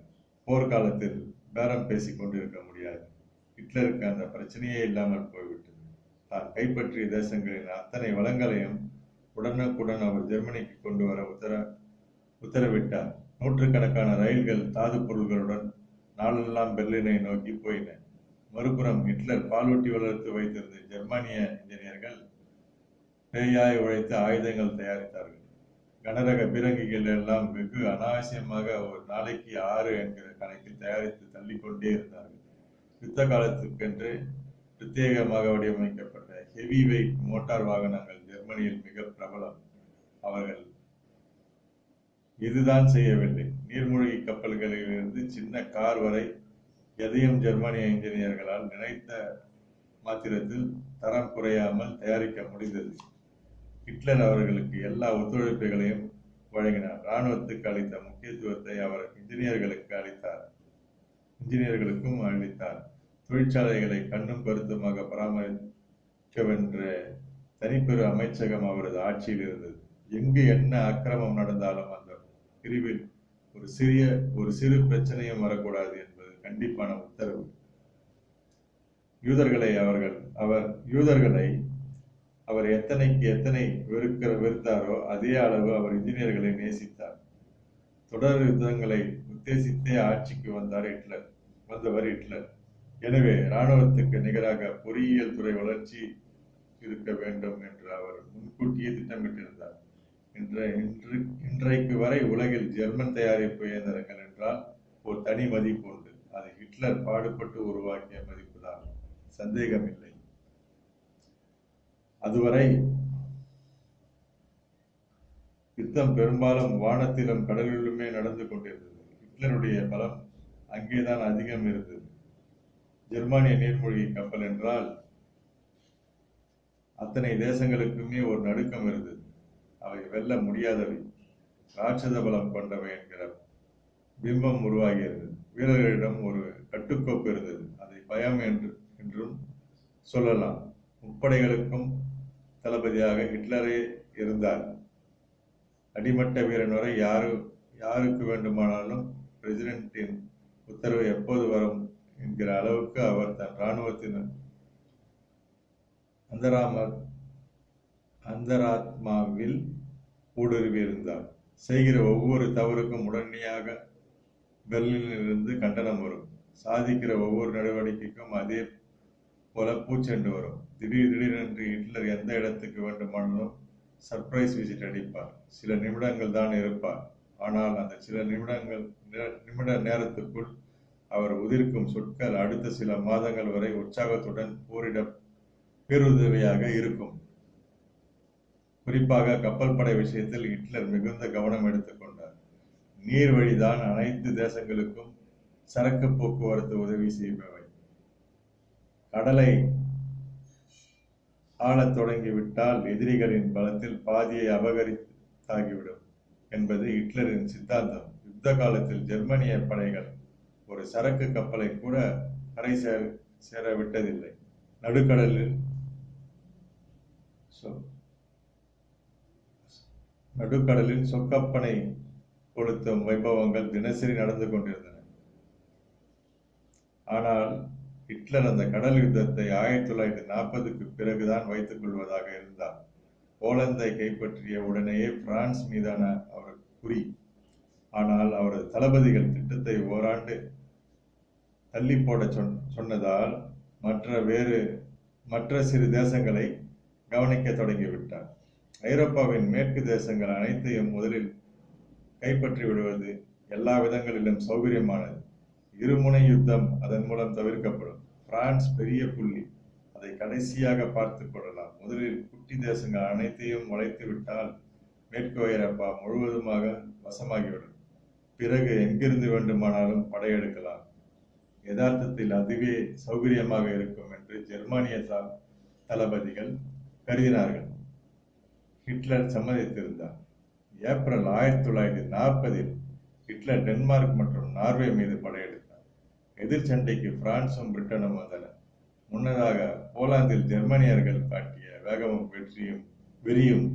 போர்க்காலத்தில் பேரம் பேசிக் கொண்டிருக்க முடியாது. ஹிட்லருக்கு அந்த பிரச்சனையே இல்லாமல் போய்விட்டது. தான் கைப்பற்றிய தேசங்களின் அத்தனை வளங்களையும் உடனுக்குடன் அவர் ஜெர்மனிக்கு கொண்டு வர உத்தரவிட்டார். நூற்றுக்கணக்கான ரயில்கள் தாது பொருள்களுடன் நாளெல்லாம் பெர்லினை நோக்கி போயின. மறுபுறம் ஹிட்லர் பாலூட்டி வளர்த்து வைத்திருந்த ஜெர்மானிய இன்ஜினியர்கள் பேயாய் உழைத்து ஆயுதங்கள் தயாரித்தார்கள். கனரக பீரங்கிகள் எல்லாம் வெகு அனாவசியமாக ஒரு நாளைக்கு 6 என்கிற கணக்கில் தயாரித்து தள்ளிக்கொண்டே இருந்தார்கள். யுத்த காலத்துக்கென்று பிரத்யேகமாக வடிவமைக்கப்பட்ட ஹெவி வெயிட் மோட்டார் வாகனங்கள் ஜெர்மனியில் மிக பிரபலம். அவர்கள் இதுதான் செய்யவில்லை. நீர்மூழ்கி கப்பல்களிலிருந்து சின்ன கார் வரை எதையும் ஜெர்மானிய இன்ஜினியர்களால் நினைத்த மாத்திரத்தில் தரம் குறையாமல் தயாரிக்க முடிந்தது. ஹிட்லர் அவர்களுக்கு எல்லா ஒத்துழைப்புகளையும் வழங்கினார். இராணுவத்துக்கு அளித்த முக்கியத்துவத்தை அவர் இன்ஜினியர்களுக்கும் அளித்தார். தொழிற்சாலைகளை கண்ணும் கருத்துமாக பராமரிக்கவென்ற தனிப்பெரு அமைச்சகம் அவரது ஆட்சியில் இருந்தது. எங்கு என்ன அக்கிரமம் நடந்தாலும் அந்த பிரிவில் ஒரு சிறு பிரச்சனையும் வரக்கூடாது என்பது கண்டிப்பான உத்தரவு. யூதர்களை அவர் எத்தனை வெறுத்தாரோ அதே அளவு அவர் இன்ஜினியர்களை நேசித்தார். தொடர் யுத்தங்களை உத்தேசித்தே ஆட்சிக்கு வந்தவர் ஹிட்லர். எனவே இராணுவத்துக்கு நிகராக பொறியியல் துறை வளர்ச்சி இருக்க வேண்டும் என்று அவர் முன்கூட்டியே திட்டமிட்டிருந்தார். இன்றைக்கு வரை உலகில் ஜெர்மன் தயாரிப்பு இயந்திரங்கள் என்றால் ஒரு தனி மதிப்பு உண்டு. அது ஹிட்லர் பாடுபட்டு உருவாக்கிய மதிப்புதான், சந்தேகமில்லை. அதுவரை யுத்தம் பெரும்பாலும் வானத்திலும் கடலிலுமே நடந்து கொண்டிருந்தது. ஹிட்லருடைய பலம் அங்கேதான் அதிகம் இருந்தது. ஜெர்மானிய நீர்மூழ்கி கப்பல் என்றால் அத்தனை தேசங்களுக்குமே ஒரு நடுக்கம் இருந்தது. அவை வெல்ல முடியாதவை, ராட்சத பலம் கொண்டவை என்கிற பிம்பம் உருவாகியது. வீரர்களிடம் ஒரு கட்டுக்கோப்பு இருந்தது. அதை பயம் என்றும் சொல்லலாம். முப்படைகளுக்கும் தளபதியாக ஹிட்லரே இருந்தார். அடிமட்ட வீரன் வரை யாருக்கு வேண்டுமானாலும் பிரசிடென்டின் உத்தரவு எப்போது வரும் என்கிற அளவுக்கு அவர் தன் இராணுவத்தின் அந்தராத்மாவில் ஊடுருவியிருந்தார். செய்கிற ஒவ்வொரு தவறுக்கும் உடனடியாக பெர்லினிலிருந்து கண்டனம் வரும். சாதிக்கிற ஒவ்வொரு நடவடிக்கைக்கும் அதே போல பூச்செண்டு வரும். திடீரென்று ஹிட்லர் எந்த இடத்துக்கு வேண்டுமானாலும் சர்ப்ரைஸ் விசிட் அடிப்பார். சில நிமிடங்கள் தான் இருப்பார். ஆனால் அந்த சில நிமிட நேரத்துக்குள் அவர் உதிர்க்கும் சொற்கள் அடுத்த சில மாதங்கள் வரை உற்சாகத்துடன் போரிட பேருதவியாக இருக்கும். குறிப்பாக கப்பல் படை விஷயத்தில் ஹிட்லர் மிகுந்த கவனம் எடுத்துக்கொண்டார். நீர் வழிதான் அனைத்து தேசங்களுக்கும் சரக்கு போக்குவரத்து உதவி செய்பவை. கடலை ஆளத் தொடங்கிவிட்டால் எதிரிகளின் பலத்தில் பாதியை அபகரித்தாகிவிடும் என்பது ஹிட்லரின் சித்தாந்தம். யுத்த காலத்தில் ஜெர்மனிய படைகள் ஒரு சரக்கு கப்பலை கூட கரை சேர விட்டதில்லை. நடுக்கடலில் சொக்கப்பனை கொளுத்தும் வைபவங்கள் தினசரி நடந்து கொண்டிருந்தன. ஆனால் ஹிட்லர் அந்த கடல் யுத்தத்தை 1940க்கு பிறகுதான் வைத்துக் கொள்வதாக இருந்தார். போலந்தை கைப்பற்றிய உடனேயே பிரான்ஸ் மீதான அவர் குறி. ஆனால் அவரது தளபதிகள் திட்டத்தை ஓராண்டு தள்ளி போட சொன்னதால் மற்ற சிறு தேசங்களை கவனிக்க தொடங்கிவிட்டார். ஐரோப்பாவின் மேற்கு தேசங்கள் அனைத்தையும் முதலில் கைப்பற்றி விடுவது எல்லா விதங்களிலும் சௌகரியமானது. இருமுனை யுத்தம் அதன் மூலம் தவிர்க்கப்படும். பிரான்ஸ் பெரிய புள்ளி, அதை கடைசியாக பார்த்து கொள்ளலாம். முதலில் குட்டி தேசங்கள் அனைத்தையும் வளைத்து விட்டால் மேற்கு ஐரோப்பா முழுவதுமாக வசமாகிவிடும். பிறகு எங்கிருந்து வேண்டுமானாலும் படையெடுக்கலாம். யதார்த்தத்தில் அதுவே சௌகரியமாக இருக்கும் என்று ஜெர்மானிய தளபதிகள் கருதினார்கள். ஹிட்லர் சம்மதித்திருந்தார். ஏப்ரல் 1940இல் ஹிட்லர் டென்மார்க் மற்றும் நார்வே மீது படையெடுத்தார். எதிர்ச்சண்டைக்கு பிரான்சும் பிரிட்டனும் வந்தன. முன்னதாக போலாந்தில் ஜெர்மனியர்கள் காட்டிய வேகமும் வெறியும்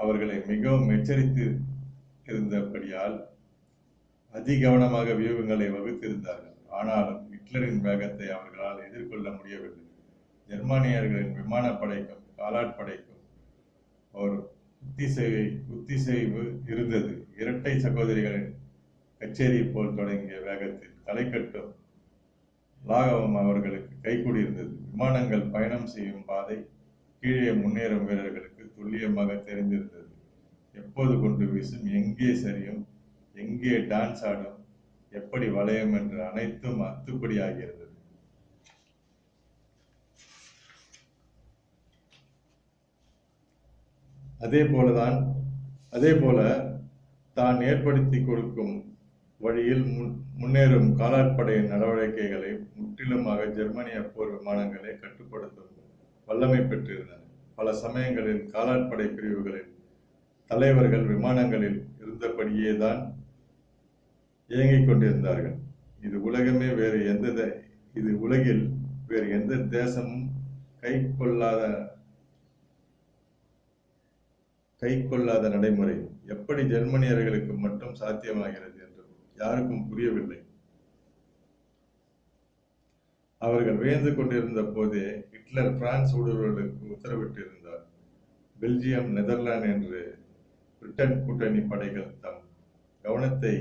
அவர்களை மிகவும் எச்சரித்து இருந்தபடியால் அதிகவனமாக வியூகங்களை வகுத்திருந்தார்கள். ஆனாலும் ஹிட்லரின் வேகத்தை அவர்களால் எதிர்கொள்ள முடியவில்லை. ஜெர்மானியர்களின் விமானப்படைக்கும் காலாட்படைக்கும் ஒரு உத்திசைவு இருந்தது. இரட்டை சகோதரிகளின் கச்சேரி போல் தொடங்கிய வேகத்தில் தலைக்கட்டும் லாகவம் அவர்களுக்கு கைகூடியிருந்தது. விமானங்கள் பயணம் செய்யும் பாதை கீழே முன்னேறும் வீரர்களுக்கு துல்லியமாக தெரிந்திருந்தது. எப்போது கொண்டு வீசும், எங்கே சரியும், எங்கே டான்ஸ் ஆடும், எப்படி வளையும் என்று அனைத்தும் அத்துப்படி ஆகிறது. அதே போல தான் ஏற்படுத்தி கொடுக்கும் வழியில் முன்னேறும் காலாட்படையின் நடவடிக்கைகளை முற்றிலுமாக ஜெர்மனிய போர் விமானங்களை கட்டுப்படுத்தும் வல்லமை பெற்றிருந்தன. பல சமயங்களில் காலாட்படை பிரிவுகளில் தலைவர்கள் விமானங்களில் இருந்தபடியே தான் இயங்கிக் கொண்டிருந்தார்கள். இது உலகில் வேறு எந்த தேசமும் கைக்கொள்ளாத நடைமுறை. எப்படி ஜெர்மனியர்களுக்கு மட்டும் சாத்தியமாகிறது என்று யாருக்கும் புரியவில்லை. அவர்கள் வியந்து கொண்டிருந்த போதே ஹிட்லர் பிரான்ஸ் ஊடுருவலுக்கு உத்தரவிட்டிருந்தார். பெல்ஜியம், நெதர்லாந்து என்று பிரிட்டன் கூட்டணி படைகள் தம் கவனத்தை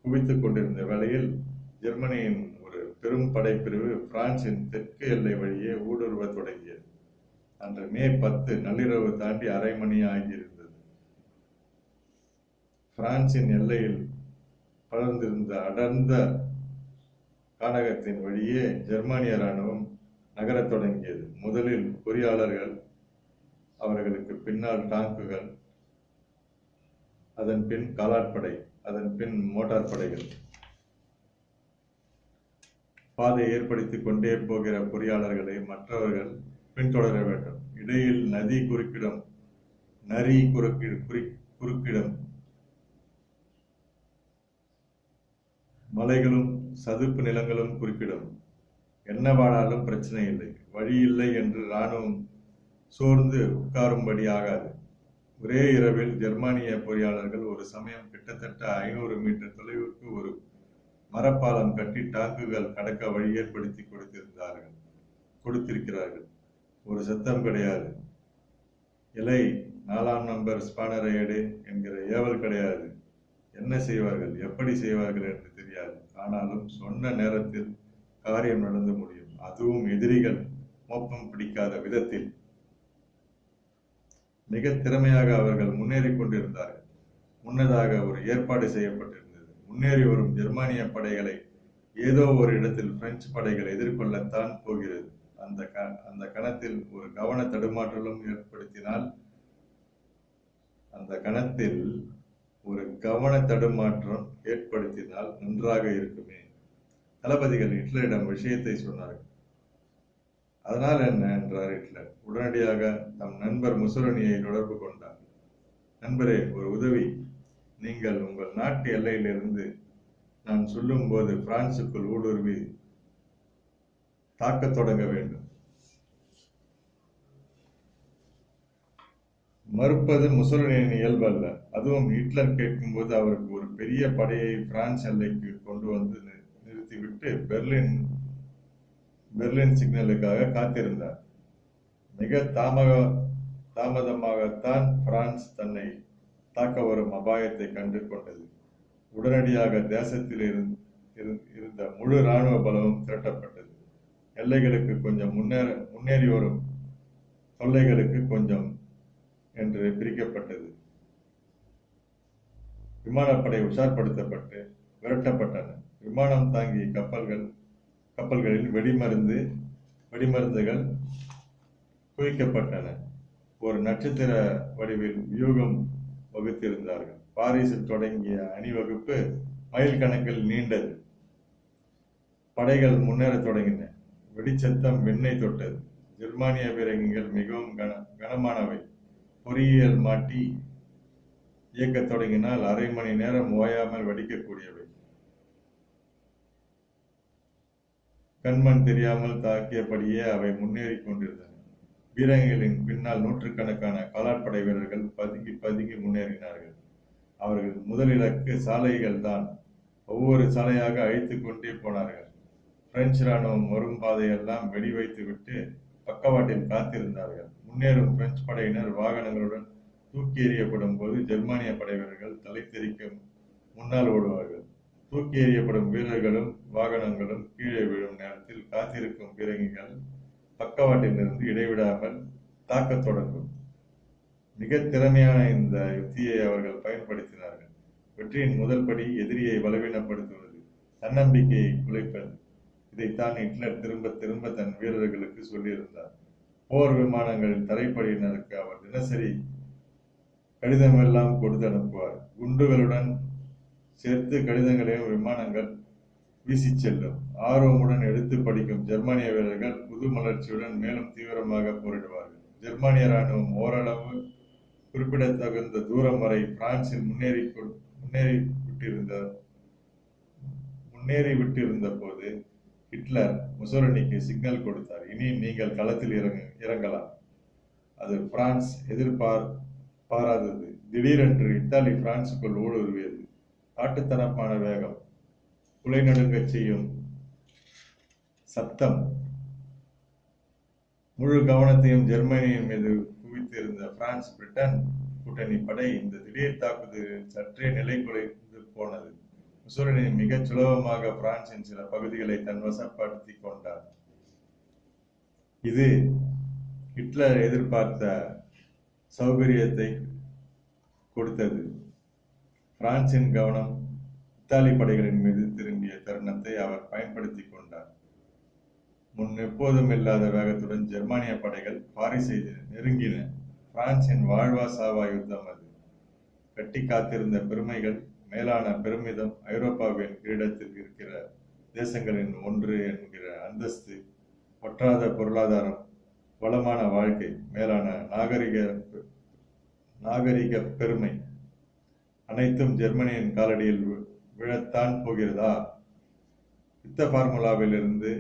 குவித்துக் கொண்டிருந்த வேளையில் ஜெர்மனியின் ஒரு பெரும் படைப்பிரிவு பிரான்சின் தெற்கு எல்லை வழியே ஊடுருவ தொடங்கியது. அன்று மே 10 நள்ளிரவு தாண்டி அரை மணி ஆகியிருந்தது. பிரான்சின் எல்லையில் படர்ந்திருந்த அடர்ந்த கானகத்தின் வழியே ஜெர்மானிய இராணுவம் நகரத் தொடங்கியது. முதலில் பொறியாளர்கள், அவர்களுக்கு பின்னால் டாங்குகள், அதன் பின் காலாட்படை, அதன் பின் மோட்டார் படைகள். பாதை ஏற்படுத்திக் கொண்டே போகிற பொறியாளர்களை மற்றவர்கள் பின்தொடர வேண்டும். இடையில் நரி குறுக்கிடம், மலைகளும் சதுப்பு நிலங்களும் குறுக்கிடும். என்னவானாலும் பிரச்சனை இல்லை, வழி இல்லை என்று இராணுவம் சோர்ந்து உட்காரும்படி ஆகாது. ஒரே இரவில் ஜெர்மானிய பொறியாளர்கள் ஒரு சமயம் கிட்டத்தட்ட 500 மீட்டர் தொலைவுக்கு ஒரு மரப்பாலம் கட்டி டாங்குகள் கடக்க வழி ஏற்படுத்தி கொடுத்திருக்கிறார்கள். ஒரு சத்தம் கிடையாது. இலை 4ஆம் நம்பர் ஸ்பானரை எடு என்கிற ஏவல் கிடையாது. என்ன செய்வார்கள், எப்படி செய்வார்கள் என்று தெரியாது. ஆனாலும் சொன்ன நேரத்தில் காரியம் நடந்து முடியும். அதுவும் எதிரிகள் மோப்பம் பிடிக்காத விதத்தில். மிக திறமையாக அவர்கள் முன்னேறி கொண்டிருந்தார்கள். முன்னதாக ஒரு ஏற்பாடு செய்யப்பட்டிருந்தது. முன்னேறி வரும் ஜெர்மானிய படைகளை ஏதோ ஒரு இடத்தில் பிரெஞ்சு படைகள் எதிர்கொள்ளத்தான் போகிறது. அந்த கணத்தில் ஒரு கவன தடுமாற்றலும் ஏற்படுத்தினால் நன்றாக இருக்குமே. தளபதிகள் ஹிட்லரிடம் விஷயத்தை சொன்னார்கள். அதனால் என்ன என்றார் ஹிட்லர். உடனடியாக தம் நண்பர் முசோலினியை தொடர்பு கொண்டார். நண்பரே, ஒரு உதவி. நீங்கள் உங்கள் நாட்டு எல்லையிலிருந்து நான் சொல்லும் போது பிரான்சுக்குள் ஊடுருவி தாக்கத் தொடங்க வேண்டும். மறுப்பது முசோலினியின் இயல்பு அல்ல. அதுவும் ஹிட்லர் கேட்கும்போது அவருக்கு ஒரு பெரிய படையை பிரான்ஸ் எல்லைக்கு கொண்டு வந்து நிறுத்திவிட்டு பெர்லின் சிக்னலுக்காக காத்திருந்தார். மிக தாமதமாகத்தான் பிரான்ஸ் தன்னை தாக்க வரும் அபாயத்தை கண்டு கொண்டது. உடனடியாக தேசத்தில் இருந்த முழு இராணுவ பலமும் திரட்டப்பட்டது. எல்லைகளுக்கு கொஞ்சம் முன்னேறி வரும் தொல்லைகளுக்கு கொஞ்சம் என்று பிரிக்கப்பட்டது. விமானப்படை உஷார்படுத்தப்பட்டு விரட்டப்பட்டன. விமானம் தாங்கி கப்பல்களில் வெடிமருந்துகள் குவிக்கப்பட்டன. ஒரு நட்சத்திர வடிவில் வியூகம் வகுத்திருந்தார்கள். பாரிஸில் தொடங்கிய அணிவகுப்பு மைல் கணக்கில் நீண்டது. படைகள் முன்னேறத் தொடங்கின. வெடிச்சத்தம் விண்ணை தொட்டது. ஜெர்மானிய பீரங்கிகள் மிகவும் கனமானவை. பொறியியல் மாட்டி இயக்கத் தொடங்கினால் அரை மணி நேரம் ஓயாமல் வெடிக்கக்கூடியவை. கண்மண் தெரியாமல் தாக்கியபடியே அவை முன்னேறி கொண்டிருந்தன. பீரங்கிகளின் பின்னால் நூற்றுக்கணக்கான காலாட்படை வீரர்கள் பதுங்கி பதுங்கி முன்னேறினார்கள். அவர்கள் முதல் இலக்கு சாலைகள் தான். ஒவ்வொரு சாலையாக அழித்துக் கொண்டே போனார்கள். பிரெஞ்சு ராணுவம் வரும் பாதையெல்லாம் வெடி வைத்து விட்டு பக்கவாட்டில் காத்திருந்தார்கள். முன்னேறும் பிரெஞ்சு படையினர் வாகனங்களுடன் தூக்கி எறியப்படும் போது ஜெர்மானிய படை வீரர்கள் தலை தெறிக்க முன்னால் ஓடுவார்கள். தூக்கி எறியப்படும் வீரர்களும் வாகனங்களும் கீழே விழும் நேரத்தில் காத்திருக்கும் பீரங்கிகள் பக்கவாட்டிலிருந்து இடைவிடாமல் தாக்கத் தொடங்கும். மிக திறமையான இந்த யுக்தியை அவர்கள் பயன்படுத்தினார்கள். வெற்றியின் முதல் படி எதிரியை பலவீனப்படுத்துவது, தன்னம்பிக்கையை குலைப்பது. இதைத்தான் ஹிட்லர் திரும்ப திரும்ப தன் வீரர்களுக்கு சொல்லியிருந்தார். போர் விமானங்களின் தரைப்படையினருக்கு அவர் தினசரி கடிதமெல்லாம் கொடுத்து அனுப்புவார். குண்டுகளுடன் சேர்த்து கடிதங்களையும் விமானங்கள் வீசி செல்லும். ஆர்வமுடன் எடுத்து படிக்கும் ஜெர்மானிய வீரர்கள் புது மலர்ச்சியுடன் மேலும் தீவிரமாக போரிடுவார்கள். ஜெர்மானிய ராணுவம் ஓரளவு குறிப்பிடத்தகுந்த தூரம் வரை பிரான்சில் முன்னேறிவிட்டிருந்த போது ஹிட்லர் முசோலினிக்கு சிக்னல் கொடுத்தார். இனி நீங்கள் களத்தில் இறங்கலாம். அது பிரான்ஸ் எதிர்பாராதது. திடீரென்று இத்தாலி பிரான்சுக்குள் ஊடுருவியது. காட்டுத்தனமான வேகம், குலை நடுங்கச் செய்யும் சத்தம், முழு கவனத்தையும் ஜெர்மனியின் மீது குவித்திருந்த பிரான்ஸ் பிரிட்டன் கூட்டணி படை இந்த திடீர் தாக்குதலில் சற்றே நிலை குலைந்து போனது. முசோலினி மிகச் சுலபமாக பிரான்சின் சில பகுதிகளை தன் வசப்படுத்திக் கொண்டார். இது ஹிட்லர் எதிர்பார்த்த சௌகரியத்தை கொடுத்தது. பிரான்சின் கவனம் இத்தாலி படைகளின் மீது திரும்பிய தருணத்தை அவர் பயன்படுத்திக் கொண்டார். முன் எப்போதும் இல்லாத வேகத்துடன் ஜெர்மானிய படைகள் பாரிஸை நெருங்கின. பிரான்சின் வாழ்வா சாவா யுத்தம் அது. கட்டி காத்திருந்த பெருமைகள், மேலான பெருமிதம், ஐரோப்பாவின் கிரீடத்தில் இருக்கிற தேசங்களின் ஒன்று என்கிற அந்தஸ்து, ஒற்றாத பொருளாதாரம், வளமான வாழ்க்கை, மேலான நாகரிக பெருமை அனைத்தும் ஜெர்மனியின் காலடியில் விழத்தான் போகிறதா? யுத்த பார்முலாவில் இருந்து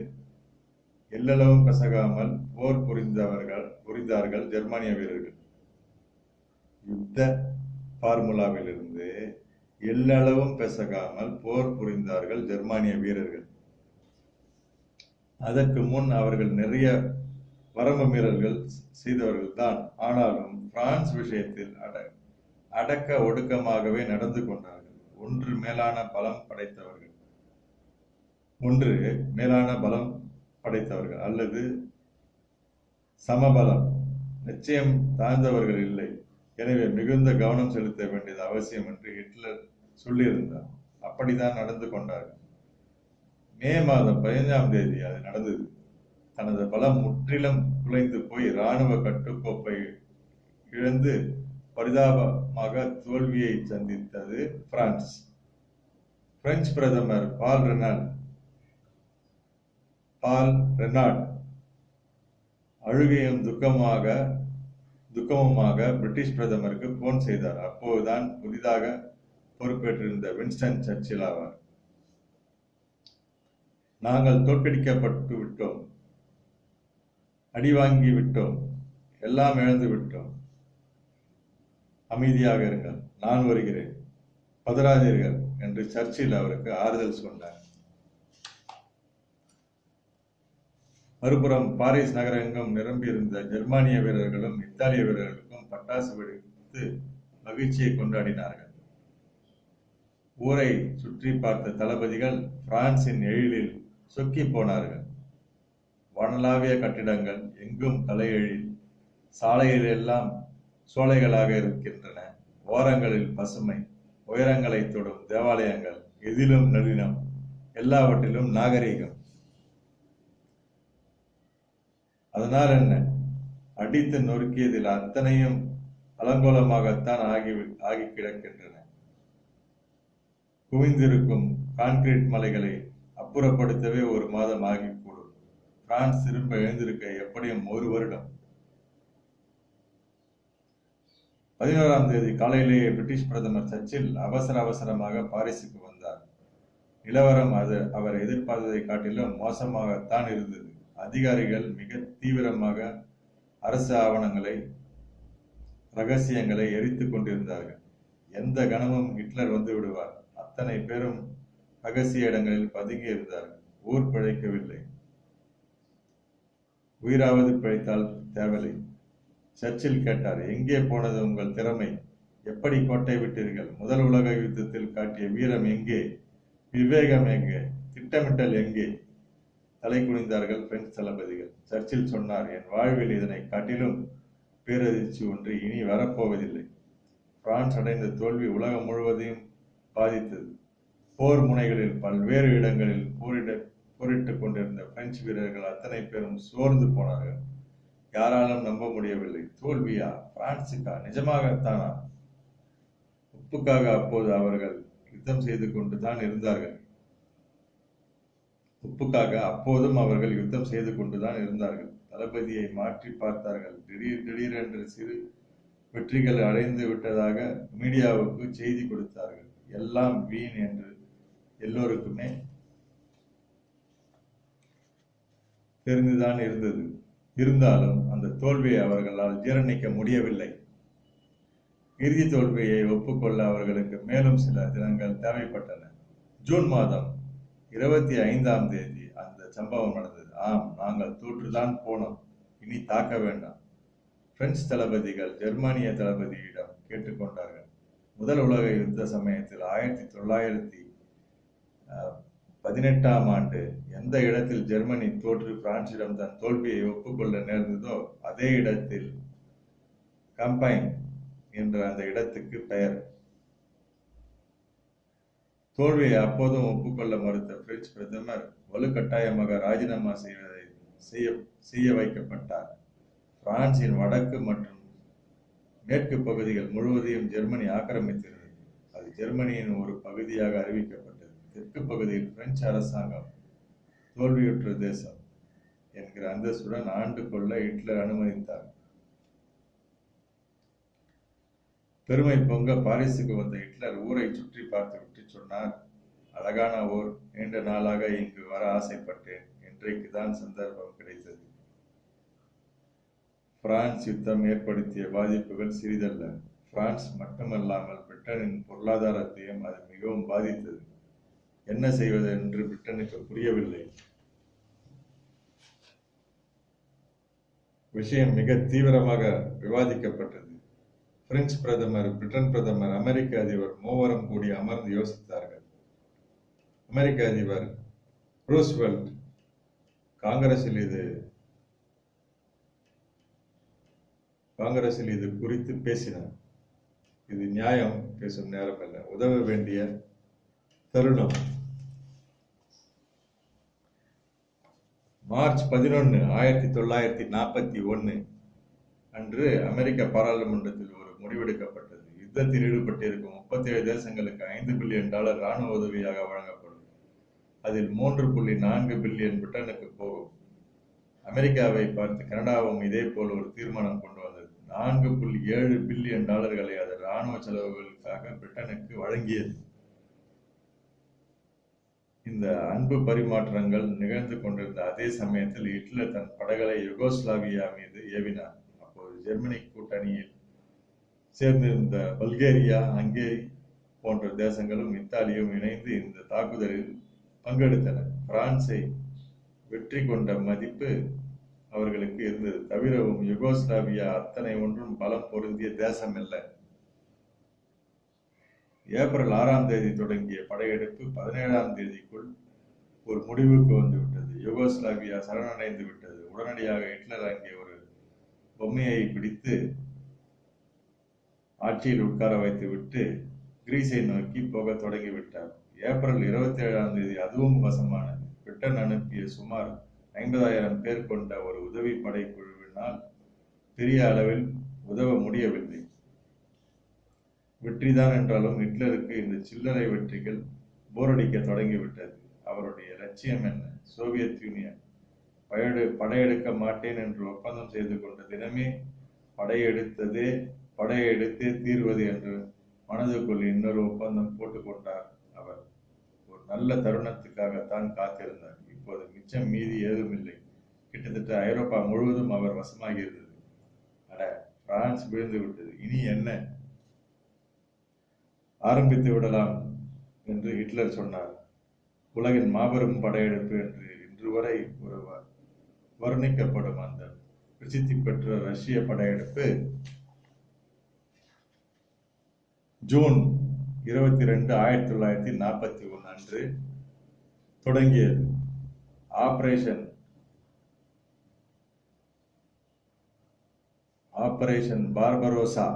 எல்லளவும் கசகாமல் போர் புரிந்தார்கள் ஜெர்மானிய வீரர்கள். யுத்த பார்முலாவில் இருந்து எல்லளவும் பெசகாமல் போர் புரிந்தார்கள் ஜெர்மானிய வீரர்கள். அதற்கு முன் அவர்கள் நிறைய வரம்பு மீறல்கள் செய்தவர்கள் தான். ஆனாலும் பிரான்ஸ் விஷயத்தில் அடக்க ஒடுக்கமாகவே நடந்து கொண்டார்கள். ஒன்று மேலான பலம் படைத்தவர்கள் அல்லது சமபலம், நிச்சயம் தாழ்ந்தவர்கள் இல்லை. எனவே மிகுந்த கவனம் செலுத்த வேண்டியது அவசியம் என்று ஹிட்லர் சொல்லியிருந்தார். அப்படித்தான் நடந்து கொண்டார்கள். மே மாதம் 15ஆம் தேதி அது நடந்தது. தனது பலம் முற்றிலும் குலைந்து போய் இராணுவ கட்டுக்கோப்பை இழந்து பரிதாபமாக தோல்வியை சந்தித்தது பிரான்ஸ். பிரெஞ்சு பிரதமர் பால் ரெனாட் அழுகையும் துக்கமுமாக பிரிட்டிஷ் பிரதமருக்கு போன் செய்தார். அப்போதுதான் புதிதாக பொறுப்பேற்றிருந்த வின்ஸ்டன் சர்ச்சில் ஆவார். நாங்கள் தோற்கடிக்கப்பட்டு விட்டோம், அடி வாங்கி விட்டோம், எல்லாம் இழந்து விட்டோம். அமைதியாக இருங்கள், நான் வருகிறேன், பதறாதீர்கள் என்று சர்ச்சில் அவருக்கு ஆறுதல் சொன்னார். மறுபுறம் பாரிஸ் நகரெங்கும் நிரம்பியிருந்த ஜெர்மானிய வீரர்களும் இத்தாலிய வீரர்களுக்கும் பட்டாசு வெடித்து மகிழ்ச்சியை கொண்டாடினார்கள். ஊரை சுற்றி பார்த்த தளபதிகள் பிரான்சின் எழிலில் சொக்கி போனார்கள். வானளாவிய கட்டிடங்கள் எங்கும் கலை எழில், சாலையில் எல்லாம் சோலைகளாக இருக்கின்றன. ஓரங்களில் பசுமை, உயரங்களை தொடும் தேவாலயங்கள், எதிலும் நளினம், எல்லாவற்றிலும் நாகரீகம். அதனால் என்ன? அடித்து நொறுக்கியதில் அத்தனையும் அலங்கோலமாகத்தான் ஆகி கிடக்கின்றன. குவிந்திருக்கும் கான்கிரீட் மலைகளை அப்புறப்படுத்தவே ஒரு மாதம் ஆகிக்கூடும். பிரான்ஸ் திரும்ப எழுந்திருக்க எப்படியும் 1 வருடம். 11ஆம் தேதி காலையிலேயே பிரிட்டிஷ் பிரதமர் சர்ச்சில் அவசரமாக பாரிஸுக்கு வந்தார். நிலவரம் அவர் எதிர்பார்த்ததை காட்டிலும் மோசமாகத்தான் இருந்தது. அதிகாரிகள் மிக தீவிரமாக அரசு ஆவணங்களை, ரகசியங்களை எரித்துக் கொண்டிருந்தார்கள். எந்த கணமும் ஹிட்லர் வந்து விடுவார். அத்தனை பேரும் ரகசிய இடங்களில் பதுங்கி இருந்தார்கள். ஊர் பிழைக்கவில்லை. உயிராவது பிழைத்தால் தேவலை. சர்ச்சில் கேட்டார், எங்கே போனது உங்கள் திறமை? எப்படி கோட்டை விட்டீர்கள்? முதல் உலக யுத்தத்தில் காட்டிய வீரம் எங்கே? விவேகம் எங்கே? திட்டமிட்டல் எங்கே? தலை குனிந்தார்கள் பிரெஞ்சு தளபதிகள். சர்ச்சில் சொன்னார், என் வாழ்வில் இதனை காட்டிலும் பேரதிர்ச்சி ஒன்று இனி வரப்போவதில்லை. பிரான்ஸ் அடைந்த தோல்வி உலகம் முழுவதையும் பாதித்தது. போர் முனைகளில் பல்வேறு இடங்களில் போரிட்டுக் கொண்டிருந்த பிரெஞ்சு வீரர்கள் அத்தனை பேரும் சோர்ந்து போனார்கள். யாராலும் நம்ப முடியவில்லை. தோல்வியா? பிரான்சுக்கா? நிஜமாகத்தானா? உப்புக்காக அப்போது அவர்கள் யுத்தம் செய்து கொண்டுதான் இருந்தார்கள். உப்புக்காக அப்போதும் அவர்கள் யுத்தம் செய்து கொண்டுதான் இருந்தார்கள். தளபதியை மாற்றி பார்த்தார்கள். திடீரென்று சிறு வெற்றிகள் அடைந்து விட்டதாக மீடியாவுக்கு செய்தி கொடுத்தார்கள். எல்லாம் வீண் என்று எல்லோருக்குமே தெரிந்துதான் இருந்தது. இருந்தாலும் அந்த தோல்வியை அவர்களால் ஜீரணிக்க முடியவில்லை. இறுதி தோல்வியை ஒப்புக்கொள்ள அவர்களுக்கு மேலும் சில தினங்கள் தேவைப்பட்டன. ஜூன் மாதம் 25ஆம் தேதி அந்த சம்பவம் நடந்தது. ஆம், நாங்கள் தோற்றுதான் போனோம், இனி தாக்க வேண்டாம். பிரெஞ்சு தளபதிகள் ஜெர்மானிய தளபதியிடம் கேட்டுக்கொண்டார்கள். முதல் உலக யுத்த சமயத்தில் 1918ஆம் ஆண்டு எந்த இடத்தில் ஜெர்மனி தோற்று பிரான்சிடம் தன் தோல்வியை ஒப்புக்கொள்ள நேர்ந்ததோ அதே இடத்தில் கம்பைன் என்ற அந்த இடத்துக்கு பெயர். தோல்வியை அப்போதும் ஒப்புக்கொள்ள மறுத்த பிரெஞ்சு பிரதமர் வலுக்கட்டாயமாக ராஜினாமா செய்ய வைக்கப்பட்டார். பிரான்சின் வடக்கு மற்றும் மேற்கு பகுதிகள் முழுவதையும் ஜெர்மனி ஆக்கிரமித்திருந்தது. அது ஜெர்மனியின் ஒரு பகுதியாக அறிவிக்கப்பட்டது. தெற்கு பகுதியில் பிரெஞ்சு அரசாங்கம் தோல்வியுற்ற தேசம் என்கிற அந்தஸ்துடன் ஆண்டு கொள்ள ஹிட்லர் அனுமதித்தார். பெருமை பொங்க பாரிஸுக்கு வந்த ஹிட்லர் ஊரை சுற்றி பார்த்துவிட்டு சொன்னார், அழகான ஊர், நீண்ட நாளாக இங்கு வர ஆசைப்பட்டேன், இன்றைக்குதான் சந்தர்ப்பம் கிடைத்தது. பிரான்ஸ் யுத்தம் ஏற்படுத்திய பாதிப்புகள் சிறிதல்ல. பிரான்ஸ் மட்டுமல்லாமல் பிரிட்டனின் பொருளாதாரத்தையும் அது மிகவும் பாதித்தது. என்ன செய்வது என்று பிரிட்டனுக்கு புரியவில்லை. விஷயம் மிக தீவிரமாக விவாதிக்கப்பட்டது. பிரெஞ்சு பிரதமர், பிரிட்டன் பிரதமர், அமெரிக்க அதிபர் மூவரும் கூடி அமர்ந்து யோசித்தார்கள். அமெரிக்க அதிபர் ரூஸ்வெல்ட் காங்கிரஸில் இது குறித்து பேசினார். இது நியாயம் பேசும் நேரம் அல்ல, உதவ வேண்டிய தருணம். மார்ச் 11, 1941 அன்று அமெரிக்க பாராளுமன்றத்தில் ஒரு முடிவெடுக்கப்பட்டது. யுத்தத்தில் ஈடுபட்டிருக்கும் 37 தேசங்களுக்கு $5 பில்லியன் ராணுவ உதவியாக வழங்கப்படும். அதில் $3.4 பில்லியன் பிரிட்டனுக்கு போகும். அமெரிக்காவை பார்த்து கனடாவும் இதே போல் ஒரு தீர்மானம் கொண்டு வந்தது. $4.7 பில்லியன் அது இராணுவ செலவுகளுக்காக பிரிட்டனுக்கு வழங்கியது. இந்த அன்பு பரிமாற்றங்கள் நிகழ்ந்து கொண்டிருந்த அதே சமயத்தில் ஹிட்லர் தன் படைகளை யுகோஸ்லாவியா மீது ஏவினார். அப்போது ஜெர்மனி கூட்டணியில் சேர்ந்திருந்த பல்கேரியா, ஹங்கேரி போன்ற தேசங்களும் இத்தாலியும் இணைந்து இந்த தாக்குதலில் பங்கெடுத்தன. பிரான்சை வெற்றி கொண்ட மதிப்பு அவர்களுக்கு இருந்தது. தவிரவும் யுகோஸ்லாவியா அத்தனை ஒன்றும் பலம் பொருந்திய தேசம் அல்ல. ஏப்ரல் 6ஆம் தேதி தொடங்கிய படையெடுப்பு 17ஆம் தேதிக்குள் ஒரு முடிவுக்கு வந்துவிட்டது. யுகோஸ்லாவியா சரணடைந்து விட்டது. உடனடியாக ஹிட்லர் அங்கே ஒரு பொம்மையை பிடித்து ஆட்சியில் உட்கார வைத்துவிட்டு கிரீஸை நோக்கி போக தொடங்கிவிட்டார். ஏப்ரல் 27ஆம் தேதி அதுவும் வசமானது. பிரிட்டன் அனுப்பிய சுமார் 50,000 பேர் கொண்ட ஒரு உதவி படைக்குழுவினால் பெரிய அளவில் உதவ முடியவில்லை. வெற்றிதான் என்றாலும் ஹிட்லருக்கு இந்த சில்லறை வெற்றிகள் போரடிக்க தொடங்கிவிட்டது. அவருடைய லட்சியம் என்ன? சோவியத் யூனியன் படையெடுக்க மாட்டேன் என்று ஒப்பந்தம் செய்து கொண்ட தினமே படையெடுத்தே தீர்வது என்று மனதுக்குள் இன்னொரு ஒப்பந்தம் போட்டுக்கொண்டார். அவர் ஒரு நல்ல தருணத்துக்காகத்தான் காத்திருந்தார். இப்போது மிச்சம் மீதி ஏதுமில்லை. கிட்டத்தட்ட ஐரோப்பா முழுவதும் அவர் வசமாகியிருந்தது. அட, பிரான்ஸ் விழுந்து விட்டது, இனி என்ன ஆரம்பித்து விடலாம் என்று ஹிட்லர் சொன்னார். உலகின் மாபெரும் படையெடுப்பு என்று இன்று வரை ஒரு வர்ணிக்கப்படும் அந்த பிரசித்தி பெற்ற ரஷ்ய படையெடுப்பு ஜூன் 22, 1941 அன்று தொடங்கியது. ஆபரேஷன் பார்பரோசா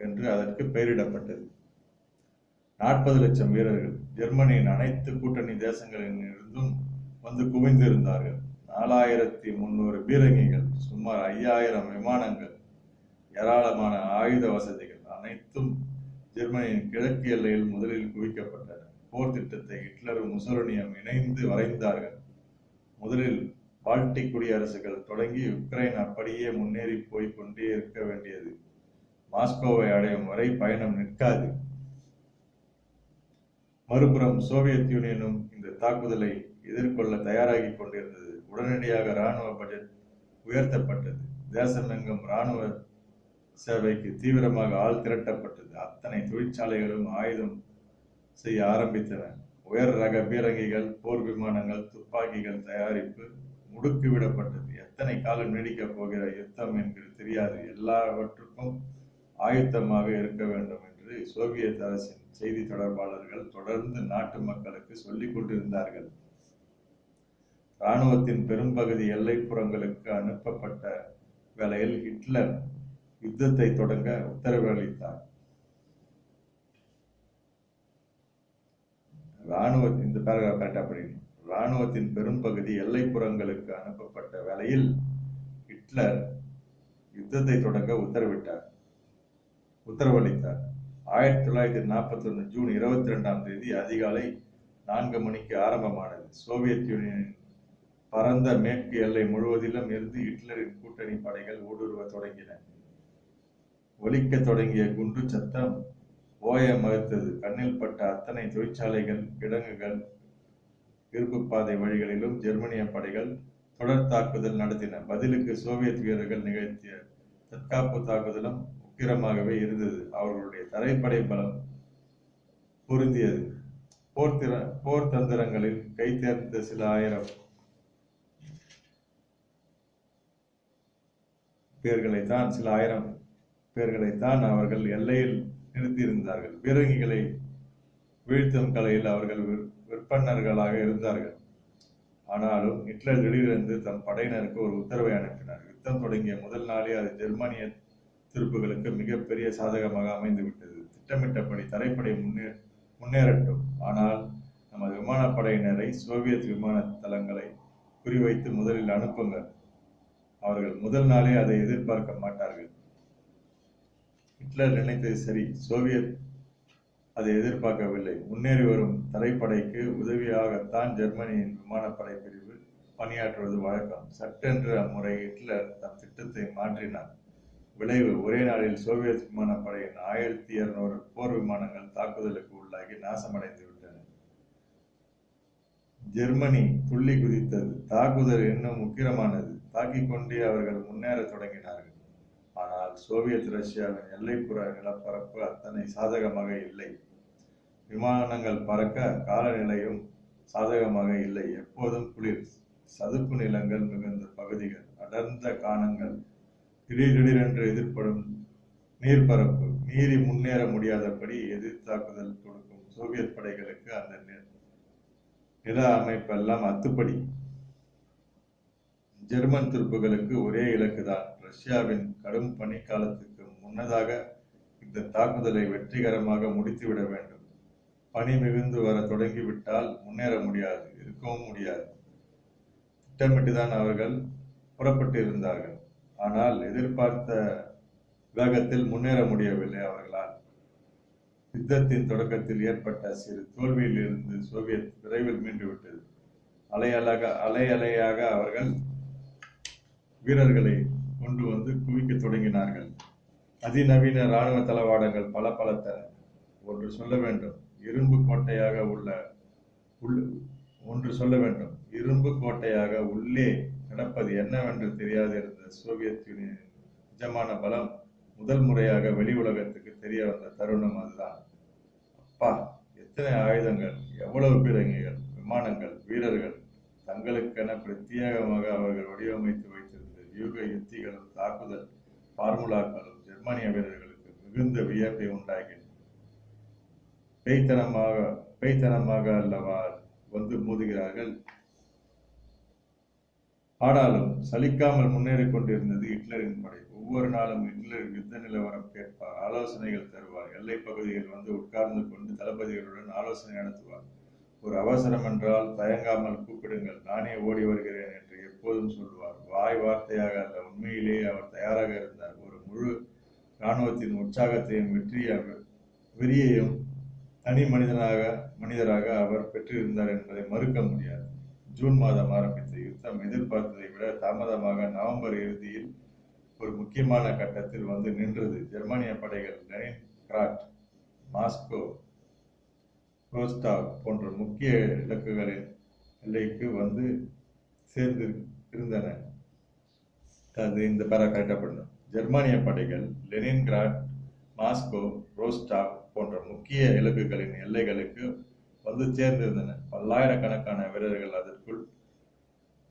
என்று அதற்கு பெயரிடப்பட்டது. 40 லட்சம் வீரர்கள் ஜெர்மனியின் அனைத்து கூட்டணி தேசங்களில் இருந்தும் வந்து குவிந்திருந்தார்கள். 4300 பீரங்கிகள், சுமார் 5000 விமானங்கள், ஏராளமான ஆயுத வசதிகள் அனைத்தும் ஜெர்மனியின் கிழக்கு எல்லையில் முதலில் குவிக்கப்பட்டன. போர் திட்டத்தை ஹிட்லரும் முசோலினியும் இணைந்து வரைந்தார்கள். முதலில் பால்டிக் குடியரசுகள் தொடங்கி உக்ரைன் அப்படியே முன்னேறி போய் கொண்டே இருக்க வேண்டியது. மாஸ்கோவை அடையும் வரை பயணம் நிற்காது. மறுபுறம் சோவியத் யூனியனும் இந்த தாக்குதலை எதிர்கொள்ள தயாராகி கொண்டிருந்தது. உடனடியாக இராணுவ பட்ஜெட் உயர்த்தப்பட்டது. தேசமெங்கும் இராணுவ சேவைக்கு தீவிரமாக ஆள் திரட்டப்பட்டது. அத்தனை தொழிற்சாலைகளும் ஆயுதம் செய்ய ஆரம்பித்தன. உயர் ரக பீரங்கிகள், போர் விமானங்கள், துப்பாக்கிகள் தயாரிப்பு முடுக்கிவிடப்பட்டது. எத்தனை காலம் நீடிக்கப் போகிற யுத்தம் என்கிறது தெரியாது. எல்லாவற்றுக்கும் ஆயுத்தமாக இருக்க வேண்டும் என்று சோவியத் அரசின் செய்தி தொடர்பாளர்கள் தொடர்ந்து நாட்டு மக்களுக்கு சொல்லிக் கொண்டிருந்தார்கள். இராணுவத்தின் பெரும்பகுதி எல்லைப்புறங்களுக்கு அனுப்பப்பட்ட வேளையில் ஹிட்லர் யுத்தத்தை தொடங்க உத்தரவு அளித்தார். இராணுவத்தின் பெரும்பகுதி எல்லைப்புறங்களுக்கு அனுப்பப்பட்ட வேளையில் ஹிட்லர் யுத்தத்தை தொடங்க உத்தரவளித்தார். 1941 ஜூன் 22ஆம் தேதி அதிகாலை 4 மணிக்கு ஆரம்பமானது. சோவியத் யூனியனின் பரந்த மேற்கு எல்லை முழுவதிலும் இருந்து ஹிட்லரின் கூட்டணி படைகள் ஊடுருவ தொடங்கின. ஒலிக்க தொடங்கிய குண்டு சத்தம் ஓய மறுத்தது. கண்ணில் பட்ட அத்தனை தொழிற்சாலைகள், கிடங்குகள், இருப்பு பாதை வழிகளிலும் ஜெர்மனிய படைகள் தொடர் தாக்குதல் நடத்தின. பதிலுக்கு சோவியத் வீரர்கள் நிகழ்த்திய தற்காப்பு தாக்குதலும் உக்கிரமாகவே இருந்தது. அவர்களுடைய தரைப்படை பலம் பொருந்தியது. போர் தந்திரங்களில் கை தேர்ந்த சில ஆயிரம் பேர்களைத்தான் அவர்கள் எல்லையில் நிறுத்தியிருந்தார்கள். பீரங்கிகளை வீழ்த்தும் கலையில் அவர்கள் விற்பன்னர்களாக இருந்தார்கள். ஆனாலும் ஹிட்லர் திடீரென்று தம் படையினருக்கு ஒரு உத்தரவை அனுப்பினார். யுத்தம் தொடங்கிய முதல் நாளே அது ஜெர்மானிய துருப்புகளுக்கு மிகப்பெரிய சாதகமாக அமைந்துவிட்டது. திட்டமிட்டபடி தரைப்படை முன்னேறட்டும், ஆனால் நமது விமானப்படையினரை சோவியத் விமான தளங்களை குறிவைத்து முதலில் அனுப்புங்கள். அவர்கள் முதல் நாளே அதை எதிர்பார்க்க மாட்டார்கள். ஹிட்லர் நினைத்தது சரி. சோவியத் அதை எதிர்பார்க்கவில்லை. முன்னேறி வரும் தரைப்படைக்கு உதவியாகத்தான் ஜெர்மனியின் விமானப்படை பிரிவு பணியாற்றுவது வழக்கம். சட்டென்று அம்முறை ஹிட்லர் தம் திட்டத்தை மாற்றினார். விளைவு, ஒரே நாளில் சோவியத் விமானப்படையின் 1200 போர் விமானங்கள் தாக்குதலுக்கு உள்ளாகி நாசமடைந்து விட்டன. ஜெர்மனி துள்ளி குதித்தது. தாக்குதல் இன்னும் உக்கிரமானது. தாக்கிக் கொண்டே அவர்கள் முன்னேற தொடங்கினார்கள். ஆனால் சோவியத் ரஷ்யாவின் எல்லைப்புற நிலப்பரப்பு அத்தனை சாதகமாக இல்லை. விமானங்கள் பறக்க காலநிலையும் சாதகமாக இல்லை. எப்போதும் குளிர், சதுப்பு நிலங்கள் மிகுந்த பகுதிகள், அடர்ந்த கானங்கள், திடீரென்று எதிர்ப்படும் நீர்பரப்பு, மீறி முன்னேற முடியாதபடி எதிர் தாக்குதல் கொடுக்கும் சோவியத் படைகளுக்கு அந்த நில அமைப்பெல்லாம் அத்துப்படி. ஜெர்மன் துருப்புகளுக்கு ஒரே இலக்குதான், ரஷ்யாவின் கடும் பனிக்காலத்துக்கு முன்னதாக இந்த தாக்குதலை வெற்றிகரமாக முடித்துவிட வேண்டும். பனி மிகுந்து வர தொடங்கிவிட்டால் முன்னேற முடியாது, இருக்கவும் முடியாது. திட்டமிட்டுதான் அவர்கள் புறப்பட்டு இருந்தார்கள். ஆனால் எதிர்பார்த்த வேகத்தில் முன்னேற முடியவில்லை அவர்களால். யுத்தத்தின் தொடக்கத்தில் ஏற்பட்ட சிறு தோல்வியில் இருந்து சோவியத் விரைவில் மீண்டுவிட்டது. அலையலையாக அவர்கள் வீரர்களை கொண்டு வந்து குவிக்க தொடங்கினார்கள். அதிநவீன இராணுவ தளவாடங்கள் பலத்தன. ஒன்று சொல்ல வேண்டும், இரும்பு கோட்டையாக உள்ளே நடப்பது என்னவென்று தெரியாது இருந்த சோவியத் யூனியன் நிஜமான பலம் முதல் முறையாக வெளி உலகத்துக்கு தெரிய வந்த தருணம் அதுதான். அப்பா, எத்தனை ஆயுதங்கள், எவ்வளவு பீரங்கிகள், விமானங்கள், வீரர்கள், தங்களுக்கென பிரத்யேகமாக அவர்கள் வடிவமைத்து வைத்திருந்த வியூக யுத்திகளும் தாக்குதல் பார்முலாக்களும் ஜெர்மானிய வீரர்களுக்கு மிகுந்த வியப்பை உண்டாகின. பேய்த்தனமாக அல்லவா வந்து மோதுகிறார்கள். ஆனாலும் சலிக்காமல் முன்னேறிக் கொண்டிருந்தது ஹிட்லரின் படை. ஒவ்வொரு நாளும் ஹிட்லர் யுத்த நிலவரம் கேட்பார், ஆலோசனைகள் தருவார், எல்லை பகுதியில் வந்து உட்கார்ந்து கொண்டு தளபதிகளுடன் ஆலோசனை நடத்துவார். ஒரு அவசரம் என்றால் தயங்காமல் கூப்பிடுங்கள், நானே ஓடி வருகிறேன் என்று எப்போதும் சொல்வார். வாய் வார்த்தையாக அல்ல, உண்மையிலேயே அவர் தயாராக இருந்தார். ஒரு முழு இராணுவத்தின் உற்சாகத்தையும் வெறியையும் தனி மனிதராக அவர் பெற்றிருந்தார் என்பதை மறுக்க முடியாது. ஜூன் மாதம் ஆரம்பித்த யுத்தம் எதிர்பார்த்ததை விட தாமதமாக நவம்பர் இறுதியில் ஒரு முக்கியமான கட்டத்தில் வந்து நின்றது. ஜெர்மானிய படைகள் லெனின்கிராட், மாஸ்கோ, ரோஸ்டாவ் போன்ற முக்கிய இலக்குகளின் எல்லைக்கு வந்து சேர்ந்து இருந்தன. அது இந்த பேரா கரெக்டாக பண்ணணும். ஜெர்மானிய படைகள் லெனின்கிராட், மாஸ்கோ, ரோஸ்டாவ் போன்ற முக்கிய இலக்குகளின் எல்லைகளுக்கு வந்து சேர்ந்திருந்தன. பல்லாயிரக்கணக்கான வீரர்கள் அதற்குள்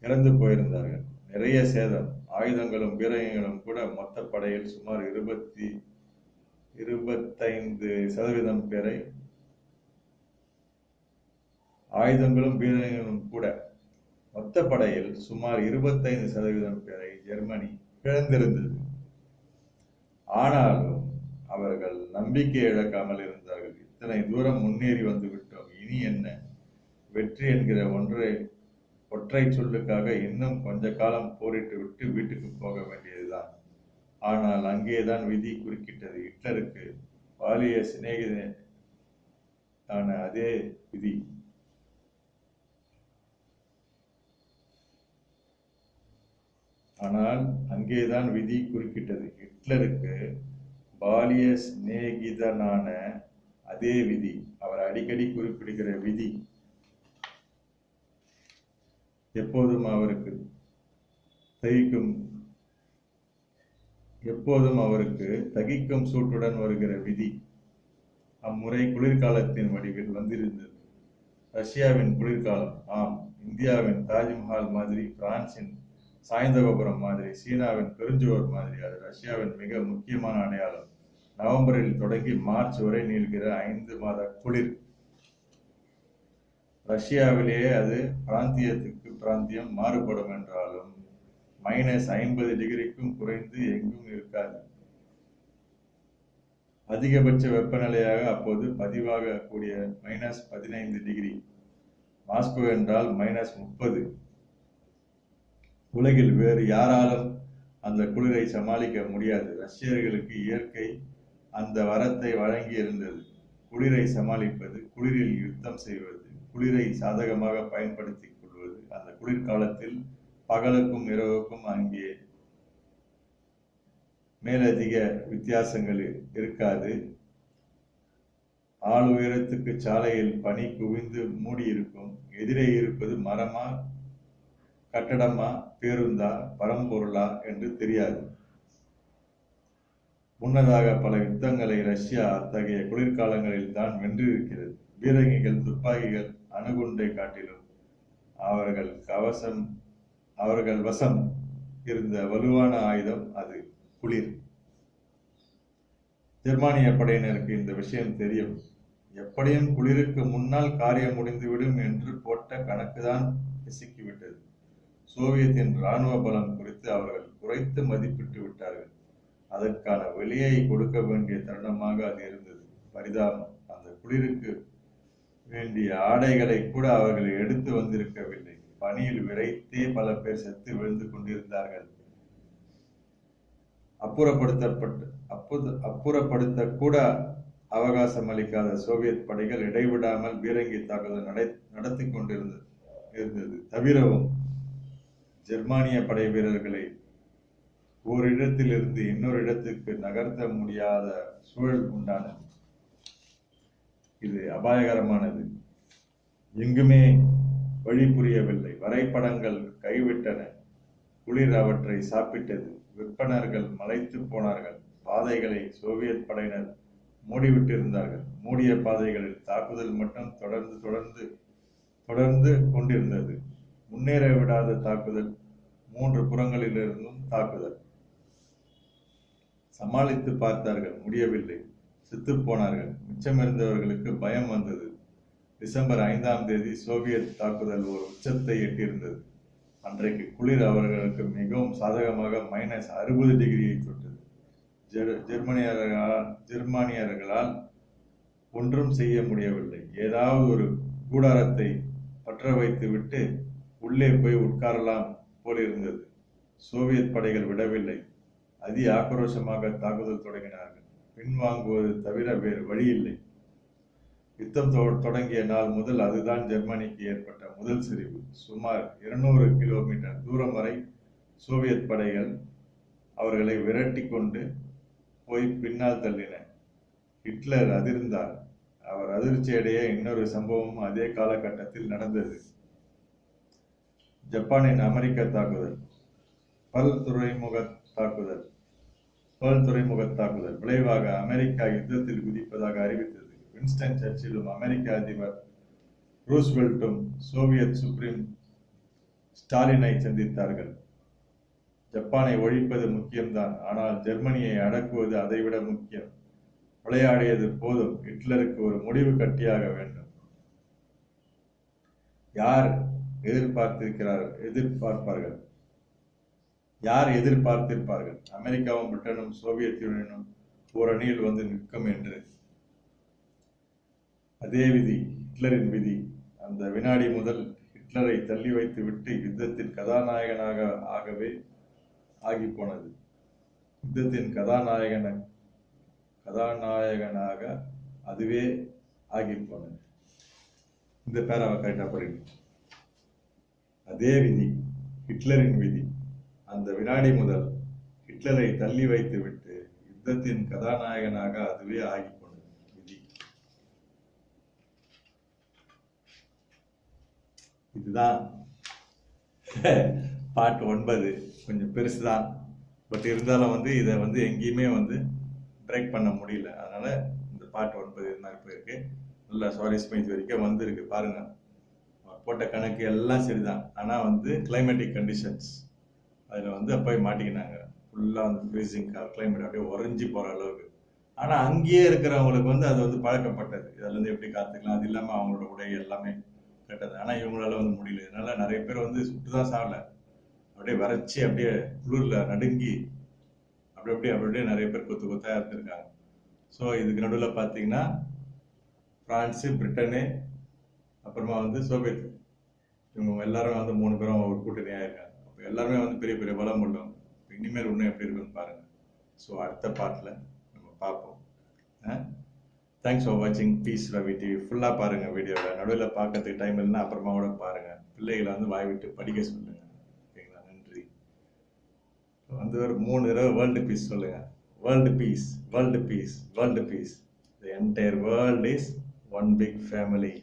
இறந்து போயிருந்தார்கள். நிறைய சேதம், ஆயுதங்களும் பீரங்கிகளும் கூட மொத்த படையில் சுமார் 25% பேரை மொத்த படையில் சுமார் 25% பேரை ஜெர்மனி இழந்திருந்தது. ஆனாலும் அவர்கள் நம்பிக்கை இழக்காமல் இருந்தார்கள். இத்தனை தூரம் முன்னேறி வந்து விட்டோம், இனி என்ன? வெற்றி என்கிற ஒற்றை சொல்லுக்காக இன்னும் கொஞ்ச காலம் போரிட்டு விட்டு வீட்டுக்கு போக வேண்டியதுதான். ஆனால் அங்கேதான் விதி குறுக்கிட்டது. ஹிட்லருக்கு பாலிய சிநேகிதனான அதே விதி. ஹிட்லருக்கு பாலிய சிநேகிதனான அதே விதி, அவர் அடிக்கடி குறிப்பிடுகிற விதி, எப்போதும் அவருக்கு தகிக்கும் சூட்டுடன் வருகிற விதி. அம்முறை குளிர்காலத்தின் வடிவில் வந்திருந்தது. ரஷ்யாவின் குளிர்காலம். ஆம், இந்தியாவின் தாஜ்மஹால் மாதிரி, பிரான்சின் சாய்ந்தகோபுரம் மாதிரி, சீனாவின் பெருஞ்சுவர் மாதிரி அது ரஷ்யாவின் மிக முக்கியமான அடையாளம். நவம்பரில் தொடங்கி மார்ச் வரை நீள்கிற 5 மாத குளிர். ரஷ்யாவிலேயே அது பிராந்தியத்துக்கு பிராந்தியம் மாறுபடும் என்றாலும் -50 டிகிரிக்கும் குறைந்து எங்கும் இருக்காது. அதிகபட்ச வெப்பநிலையாக அப்போது பதிவாக கூடிய -15 டிகிரி. மாஸ்கோ என்றால் -30. உலகில் வேறு யாராலும் அந்த குளிரை சமாளிக்க முடியாது. ரஷ்யர்களுக்கு இயற்கை அந்த வரத்தை வழங்கி இருந்தது. குளிரை சமாளிப்பது, குளிரில் யுத்தம் செய்வது, குளிரை சாதகமாக பயன்படுத்திக் கொள்வது. அந்த குளிர்காலத்தில் பகலுக்கும் இரவுக்கும் அங்கே மேலதிக வித்தியாசங்கள் இருக்காது. ஆள் உயரத்துக்கு சாலையில் பனி குவிந்து மூடியிருக்கும். எதிரே இருப்பது மரமா, கட்டடமா, பேருந்தா, பரம்பொருளா என்று தெரியாது. முன்னதாக பல யுத்தங்களை ரஷ்யா அத்தகைய குளிர்காலங்களில் தான் வென்றிருக்கிறது. பீரங்கிகள், துப்பாக்கிகள், அணுகுண்டை காட்டிலும் அவர்கள் வசம் இருந்த வலுவான ஆயுதம் அது குளிர். ஜெர்மானிய படையினருக்கு இந்த விஷயம் தெரியும். எப்படியும் குளிருக்கு முன்னால் காரியம் முடிந்துவிடும் என்று போட்ட கணக்குதான் பிசுக்கிவிட்டது. சோவியத்தின் இராணுவ பலம் குறித்து அவர்கள் குறைத்து மதிப்பிட்டு விட்டார்கள். அதற்கான வெளியை கொடுக்க வேண்டிய தருணமாக அது இருந்தது. பரிதாபம், அந்த குளிருக்கு வேண்டிய ஆடைகளை கூட அவர்கள் எடுத்து வந்திருக்கவில்லை. பனியில் விரைத்தே பல பேர் செத்து விழுந்து கொண்டிருந்தார்கள். அப்புறப்படுத்த கூட அவகாசம் அளிக்காத சோவியத் படைகள் இடைவிடாமல் பீரங்கி தாக்குதல் நடத்தி கொண்டிருந்தது. தவிரவும் ஜெர்மானிய படை வீரர்களை ஓரிடத்திலிருந்து இன்னொரு இடத்துக்கு நகர்த்த முடியாத சூழல் உண்டானது. இது அபாயகரமானது. எங்குமே வழி புரியவில்லை. வரைபடங்கள் கைவிட்டன. குளிர் அவற்றை சாப்பிட்டது. விற்பனர்கள் மலைத்து போனார்கள். பாதைகளை சோவியத் படையினர் மூடிவிட்டிருந்தார்கள். மூடிய பாதைகளில் தாக்குதல் மட்டும் தொடர்ந்து கொண்டிருந்தது. முன்னேற விடாத தாக்குதல், 3 புறங்களிலிருந்தும் தாக்குதல். சமாளித்து பார்த்தார்கள், முடியவில்லை. செத்துப் போனார்கள். மிச்சமிருந்தவர்களுக்கு பயம் வந்தது. டிசம்பர் 5ஆம் தேதி சோவியத் தாக்குதல் ஒரு உச்சத்தை எட்டியிருந்தது. அன்றைக்கு குளிர் அவர்களுக்கு மிகவும் சாதகமாக -60 டிகிரியை தொட்டது. ஜெர்மானியர்களால் ஒன்றும் செய்ய முடியவில்லை. ஏதாவது ஒரு கூடாரத்தை பற்ற வைத்து விட்டு உள்ளே போய் உட்காரலாம் போலிருந்தது. சோவியத் படைகள் விடவில்லை. அதி ஆக்ரோஷமாக தாக்குதல் தொடங்கினார்கள். பின்வாங்குவது தவிர வேறு வழியில்லை. யுத்தம் தொடங்கிய நாள் முதல் அதுதான் ஜெர்மனிக்கு ஏற்பட்ட முதல் சரிவு. சுமார் 200 கிலோமீட்டர் தூரம் வரை சோவியத் படைகள் அவர்களை விரட்டி கொண்டு போய் பின்னால் தள்ளின. ஹிட்லர் அதிர்ந்தார். அவர் அதிர்ச்சியடைய இன்னொரு சம்பவம் அதே காலகட்டத்தில் நடந்தது. ஜப்பானின் அமெரிக்க தாக்குதல், பர்ல் துறைமுக தாக்குதல் விளைவாக அமெரிக்கா யுத்தத்தில் குதிப்பதாக அறிவித்தது. வின்ஸ்டன் சர்ச்சிலும் அமெரிக்க அதிபர் ரூஸ்வெல்ட்டும் சோவியத் சுப்ரீம் ஸ்டாலினை சந்தித்தார்கள். ஜப்பானை ஒழிப்பது முக்கியம்தான், ஆனால் ஜெர்மனியை அடக்குவது அதைவிட முக்கியம். விளையாடியது போதும், ஹிட்லருக்கு ஒரு முடிவு கட்டியாக வேண்டும். யார் எதிர்பார்த்திருப்பார்கள் அமெரிக்காவும் பிரிட்டனும் சோவியத் யூனியனும் ஒரு அணியில் வந்து நிற்கும் என்று? அதே விதி, ஹிட்லரின் விதி. அந்த வினாடி முதல் ஹிட்லரை தள்ளி வைத்து விட்டு யுத்தத்தின் கதாநாயகனாக அதுவே ஆகி போனது. இந்த பேராவை கரெக்டா படிங்க. அதே விதி, ஹிட்லரின் விதி. அந்த வினாடி முதல் ஹிட்லரை தள்ளி வைத்து விட்டு யுத்தத்தின் கதாநாயகனாக அதுவே ஆகி போனது. விதி. இதுதான் பார்ட் 9. கொஞ்சம் பெருசுதான், பட் இருந்தாலும் வந்து இதை வந்து எங்கேயுமே வந்து பிரேக் பண்ண முடியல. அதனால இந்த பார்ட் 9 இது மாதிரி போயிருக்கு. நல்லா சுவாரஸ்யமாக இது வரைக்கும் வந்திருக்கு. பாருங்க, போட்ட கணக்கு எல்லாம் சரிதான். ஆனால் வந்து கிளைமேட்டிக் கண்டிஷன்ஸ் அதில் வந்து போய் மாட்டிக்கினாங்க. ஃபுல்லாக வந்து ஃப்ரீசிங் கிளைமேட் அப்படியே உறைஞ்சி போகிற அளவுக்கு. ஆனால் அங்கேயே இருக்கிறவங்களுக்கு வந்து அது வந்து பழக்கப்பட்டது. இதில் வந்து எப்படி காத்துக்கலாம், அது இல்லாமல் அவங்களோட உடை எல்லாமே கெட்டது. ஆனால் இவங்களால வந்து முடியல. இதனால நிறைய பேர் வந்து சுட்டு தான் சாகல, அப்படியே வறட்சி, அப்படியே குளிரில் நடுங்கி அப்படியே நிறைய பேர் கொத்தாக இருந்திருக்காங்க. ஸோ இதுக்கு நடுவில் பார்த்தீங்கன்னா பிரான்ஸு, பிரிட்டனு, அப்புறமா வந்து சோவியத், இவங்க எல்லாரும் வந்து 3 பேரும் ஒரு கூட்டணியாக இருக்காங்க. அப்போ எல்லாருமே வந்து பெரிய பெரிய பலம் உள்ளவங்க. இனிமேல் இன்னும் எப்படி இருக்குன்னு பாருங்கள். ஸோ அடுத்த பார்ட்டில் நம்ம பார்ப்போம். தேங்க்ஸ் ஃபார் வாட்சிங் பீஸ் ரவி டிவி. ஃபுல்லாக பாருங்கள் வீடியோவை. நடுவில் பார்க்கறதுக்கு டைம் இல்லைன்னா அப்புறமா கூட பாருங்கள். பிள்ளைகளை வந்து வாய் விட்டு படிக்க சொல்லுங்கள். ஓகேங்களா? நன்றி. வந்து ஒரு 3 தடவை வேர்ல்டு பீஸ் சொல்லுங்கள். World piece, world piece, world piece. The entire world is one big family.